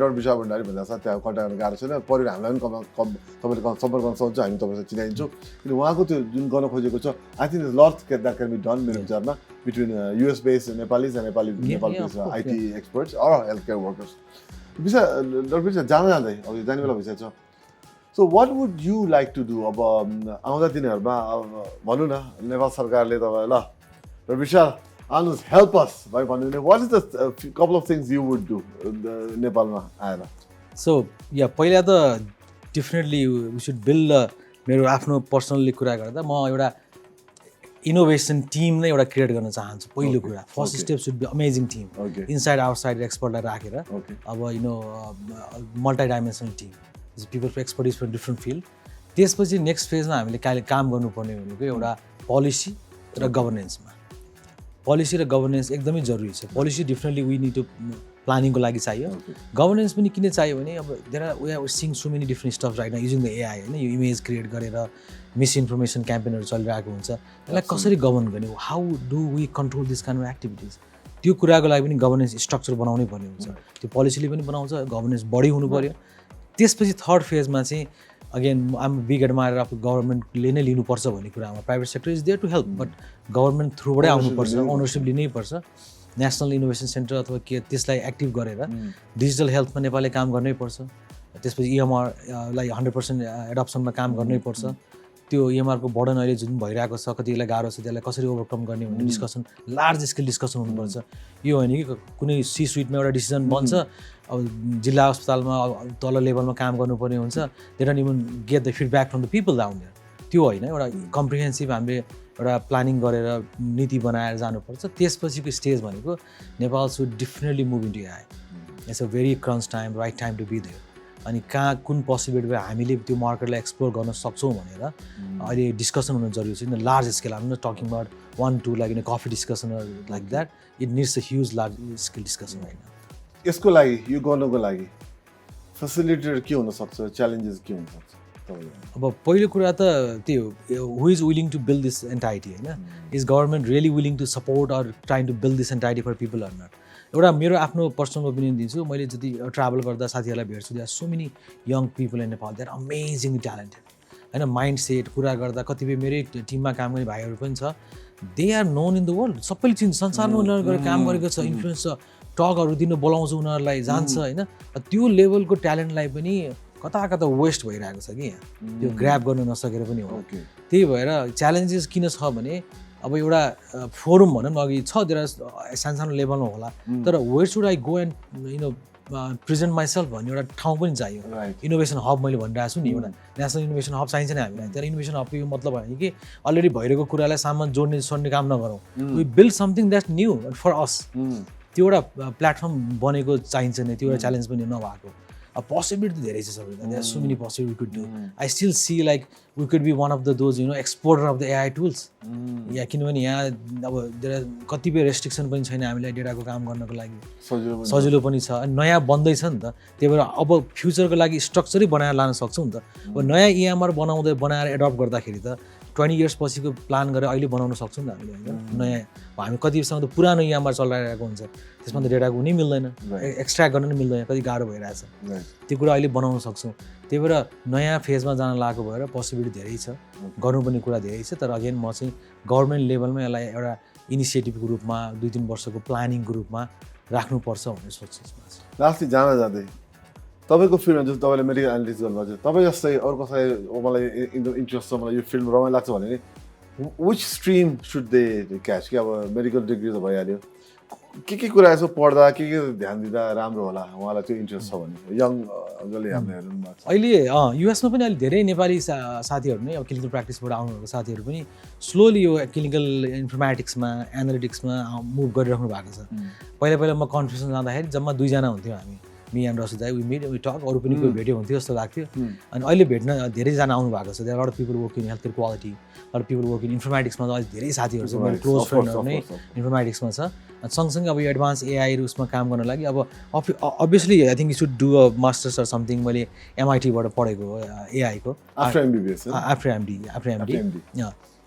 भन्दा छ, त्यहाँ कन्ट्याक्ट गर्न गाह्रो छैन। परेर हामीलाई पनि तपाईँले सम्पर्क गर्न सक्नुहुन्छ, हामी तपाईँसँग चिनाइन्छौँ। किन उहाँको त्यो जुन गर्न खोजेको छ, I think lot that can be done मेरो विचारमा between US based Nepalese and Nepal based IT experts or health care workers. Doctor Vishal जाँदै अब जाने बेला भइसकेको छ। So what would you like to do अब आउँदा दिनहरूमा? भनौँ न नेपाल सरकारले तपाईँ ल डक्टर विशाल आउनुहोस् हेल्प अस भाइ भन्नु, what is the couple of things you would do नेपालमा आएर? सो या पहिला त डेफिनेटली वी सुड बिल्ड मेरो आफ्नो पर्सनल्ली कुरा गर्दा म एउटा इनोभेसन टिम नै एउटा क्रिएट गर्न चाहन्छु। पहिलो कुरा first step should be amazing team, inside outside एक्सपर्टलाई राखेर अब multi dimensional team, people expertise from different field. त्यसपछि नेक्स्ट फेजमा हामीले काम गर्नुपर्ने भनेको एउटा पोलिसी र गभर्नेन्समा। पोलिसी र गभर्नेन्स एकदमै जरुरी छ। Policy definitely we need to प्लानिङको लागि चाहियो। गभर्नेन्स पनि किन चाहियो भने अब we are seeing so many different stuff right now using the AI होइन, यो इमेज क्रिएट गरेर मिसइन्फर्मेसन क्याम्पेनहरू चलिरहेको हुन्छ, यसलाई कसरी गभर्न गर्ने, how do we control this kind of activities, त्यो कुराको लागि पनि गभर्नेन्स स्ट्रक्चर बनाउनै पर्ने हुन्छ। त्यो पोलिसीले पनि बनाउँछ, गभर्नेन्स बढी हुनु पऱ्यो। त्यसपछि थर्ड फेजमा चाहिँ again um big admire of गभर्मेन्टले नै लिनुपर्छ भन्ने कुरामा private sector is there to help, but government थ्रुबाटै आउनुपर्छ, ओनरसिप लिनैपर्छ। नेसनल इनोभेसन सेन्टर अथवा के त्यसलाई एक्टिभ गरेर डिजिटल हेल्थमा नेपालले काम गर्नै पर्छ। त्यसपछि EMR लाई 100% एडप्सनमा काम गर्नै पर्छ। त्यो EMR को बर्डन अहिले जुन भइरहेको छ, कतिलाई गाह्रो छ, त्यसलाई कसरी ओभरकम गर्ने भन्ने डिस्कसन, लार्ज स्केल डिस्कसन हुनुपर्छ। यो होइन कि कुनै सी सुइटमा एउटा डिसिजन बन्छ, अब जिल्ला अस्पतालमा तल लेभलमा काम गर्नुपर्ने हुन्छ, they don't even get the feedback from the people down there. त्यो होइन, एउटा कम्प्रिहेन्सिभ हामीले एउटा प्लानिङ गरेर नीति बनाएर जानुपर्छ। त्यसपछिको स्टेज भनेको Nepal should definitely move into AI। It's a very crunch time, right time to be there. अनि कहाँ कुन पोसिबिलिटी भयो हामीले त्यो मार्केटलाई एक्सप्लोर गर्न सक्छौँ भनेर अहिले डिस्कसन हुनु जरुरी छ। In large scale, I'm not talking about 1-2 like in coffee discussion like that, it needs a huge large scale discussion होइन। यसको लागि यो गर्नको लागि फेसिलिटेटर के हुनसक्छ, च्यालेन्जेस के हुनसक्छ? अब पहिलो कुरा त त्यो who is willing to build this entity होइन, is government really willing to support or trying to build this entity for people or not? एउटा मेरो आफ्नो पर्सनल ओपिनियन दिन्छु, मैले जति ट्राभल गर्दा साथीहरूलाई भेट्छु, they are so many young people in Nepal, they are amazingly talented होइन। माइन्ड सेट कुरा गर्दा कतिपय मेरै टिममा काम गर्ने भाइहरू पनि छ, they are known in the world, सबैले चिन्छ, संसारमा उनीहरू गरेर काम गरेको छ, इन्फ्लुएन्स छ, टकहरू दिन बोलाउँछ उनीहरूलाई, जान्छ होइन। त्यो लेभलको ट्यालेन्टलाई पनि कता कता वेस्ट भइरहेको छ कि यहाँ, त्यो ग्र्याब गर्न नसकेर पनि हो। त्यही भएर च्यालेन्जेस किन छ भने अब एउटा फोरम भनौँ न, अघि छ त्यहाँ सानो लेभलमा होला, तर where should I go and present myself भन्ने एउटा ठाउँ पनि चाहियो। इनोभेसन हब मैले भनिरहेको छु नि, एउटा नेसनल इनोभेसन हब चाहिन्छ नि हामीलाई। त्यहाँ इनोभेसन हबको यो मतलब होइन कि अलरेडी भइरहेको कुरालाई सामान जोड्ने सोड्ने काम नगरौँ, we build something that's new for us. त्यो एउटा प्लेटफर्म बनेको चाहिन्छ नि, त्यो एउटा च्यालेन्ज पनि नभएको। अब पोसिबिलिटी धेरै छ सबैजना, there are so many possibility could do. I still see like we could be one of the those exporter of the AI tools. Yeah किनभने यहाँ अब कतिपय रेस्ट्रिक्सन पनि छैन हामीलाई डेटाको काम गर्नको लागि, सजिलो पनि छ, अनि नयाँ बन्दैछ नि त। त्यही भएर अब फ्युचरको लागि स्ट्रक्चरै बनाएर लान सक्छौँ नि त। अब नयाँ EMR बनाएर एडप्ट गर्दाखेरि त 20 इयर्स पछिको प्लान गरेर अहिले बनाउन सक्छौँ नि हामीले होइन। नयाँ हामी कतिसँग त पुरानो EMR चलाइरहेको हुन्छ, त्यसमा त डेटाको हुनै मिल्दैन, एक्सट्र्याक्ट गर्न नि मिल्दैन, कति गाह्रो भइरहेछ। त्यो कुरा अहिले बनाउन सक्छौँ। त्यही भएर नयाँ फेजमा जान लागेको भएर पोसिबिलिटी धेरै छ, गर्नुपर्ने कुरा धेरै छ। तर अगेन म चाहिँ गभर्मेन्ट लेभलमा यसलाई एउटा इनिसिएटिभको रूपमा 2-3 वर्षको प्लानिङको रूपमा राख्नुपर्छ भनेर सोच्छु। लास्टली जाँदै तपाईँको फिल्डमा जस्तो तपाईँले मेडिकल एनालिसिस गर्नुभएको छ, तपाईँ जस्तै अरू कसैलाई मलाई एकदम इन्ट्रेस्ट छ, मलाई यो फिल्डमा रमाइलो लाग्छ भने which stream should they catch? कि अब मेडिकल डिग्री त भइहाल्यो, के कुरा यसो पढ्दा के ध्यान दिँदा राम्रो होला उहाँलाई, त्यो इन्ट्रेस्ट छ भने यङ जसले हामीले हेर्नु भएको छ अहिले US मा पनि अहिले धेरै नेपाली साथीहरू नै अब क्लिनिकल प्र्याक्टिसबाट आउनुभएको साथीहरू पनि स्लोली यो क्लिनिकल इन्फर्मेटिक्समा एनालिटिक्समा मुभ गरिराख्नु भएको छ। पहिला म कन्फ्युजन जाँदाखेरि जम्मा 2 जना हुन्थ्यौँ हामी, मी एन्ड रसिद दाइ वी टक अरू पनि कोही भेट्यो हुन्थ्यो जस्तो लाग्थ्यो अनि अहिले भेट्न धेरैजना आउनु भएको छ there are lot of people work in health care quality lot of people work in इन्फर्मेटिक्समा त अहिले धेरै साथीहरू छ मेरो क्लोज फ्रेन्डहरू नै इन्फर्मेटिक्समा छ अनि सँगसँगै अब यो एडभान्स एआई र उसमा काम गर्न लागि अब obviously I think you should do a masters or something मैले एमआइटीबाट पढेको हो एआईको आफ्टर एमडी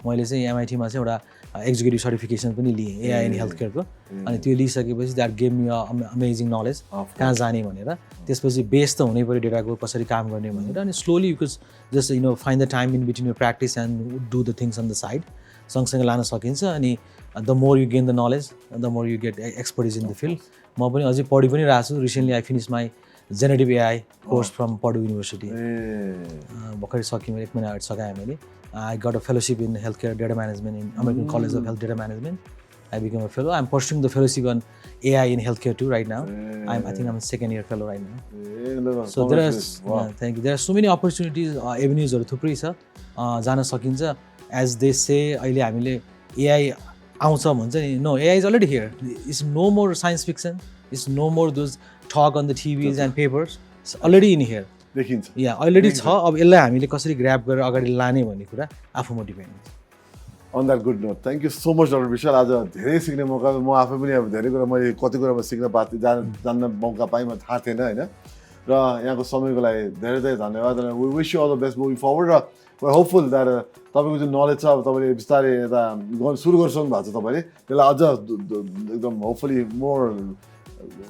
मैले चाहिँ एमआइटीमा चाहिँ एउटा एक्जिक्युटिभ सर्टिफिकेसन पनि लिएँ एआई इन हेल्थ केयरको अनि त्यो लिइसकेपछि that game me amazing knowledge कहाँ जाने भनेर त्यसपछि बेस त हुनै पऱ्यो डेटाको कसरी काम गर्ने भनेर अनि slowly you could just you know find the time in between your practice and do the things on the side सँगसँगै लान सकिन्छ अनि the more you gain the knowledge the more you get expertise in the field म पनि अझै पढि पनि रहेको छु recently I finish my generative AI course from Purdue University भर्खरै सकेँ मैले 1 महिना अगाडि सकाएँ मैले I got a fellowship in healthcare data management in American College of Health Data Management. I became a fellow. I'm pursuing the fellowship on AI in healthcare too right now. I think I'm a second year fellow right now. So there are thank you. There are so many opportunities, avenuesहरू थुप्रै छ जान सकिन्छ. As they say अहिले हामीले AI आउँछ भन्छ नि no AI is already here. It's no more science fiction. It's no more those talk on the TVs and papers. It's already in here. देखिन्छ या अलरेडी छ अब यसलाई हामीले कसरी ग्र्याब गरेर अगाडि लाने भन्ने कुरा आफूमा डिपेन्ड हुन्छ on that good note thank you so much doctor Vishal आज धेरै सिक्ने मौका म आफै पनि अब धेरै कुरा मैले कति कुरा म सिक्न जान्न मौका पाएँ म थाहा थिएन होइन र यहाँको समयको लागि धेरै धेरै धन्यवाद we wish you all the best moving forward र वी होपफुल द्याट तपाईँको जुन नलेज छ अब तपाईँले बिस्तारै यता सुरु गरिसक्नु भएको छ तपाईँले त्यसलाई अझ एकदम होपफुली मोर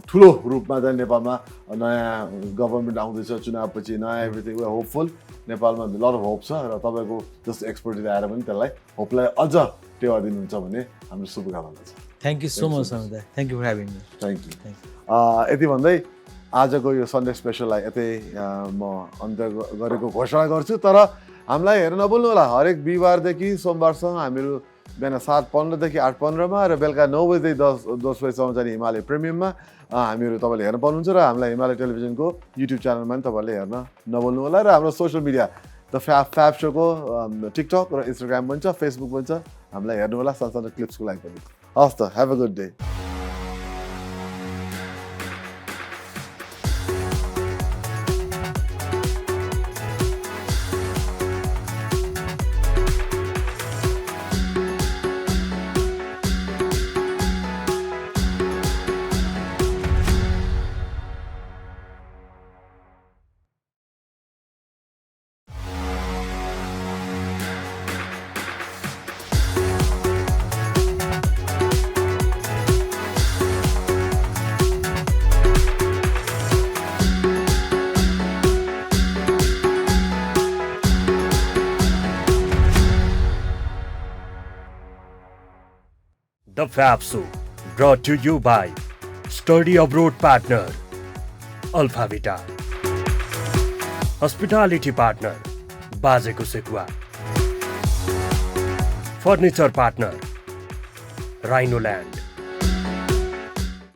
ठुलो रूपमा चाहिँ नेपालमा नयाँ गभर्मेन्ट आउँदैछ चुनावपछि नयाँ एभ्रिथिङ वे होपफुल नेपालमा लट अफ होप छ र तपाईँको जस्तो एक्सपर्टिज आएर पनि त्यसलाई होपलाई अझ टेवा दिनुहुन्छ भन्ने हाम्रो शुभकामना छ थ्याङ्क यू सो मच समुदाय thank you for having me thank you यति भन्दै आजको यो सन्डे स्पेसललाई यतै म अन्त गरेको घोषणा गर्छु तर हामीलाई हेर्न नभुल्नु होला हरेक बिहिबारदेखि सोमबारसम्म हामीहरू बिहान 7:15 देखि 8:15 र बेलुका 9 बजेदेखि 10 बजेसम्म चाहिँ हिमालय प्रिमियममा हामीहरू तपाईँले हेर्न पाउनुहुन्छ र हामीलाई हिमालय टेलिभिजनको युट्युब च्यानलमा पनि तपाईँहरूले हेर्न नभुल्नु होला र हाम्रो सोसियल मिडिया द फ्याब शोको टिकटक र इन्स्टाग्राम पनि छ फेसबुक पनि छ हामीलाई हेर्नु होला सानो क्लिप्सको लागि पनि हस् त have a good day The FAB Show, brought to you by Study Abroad Partner, Alpha Vita, Hospitality Partner, Bazeko Sekua, Furniture Partner, Rhino Land,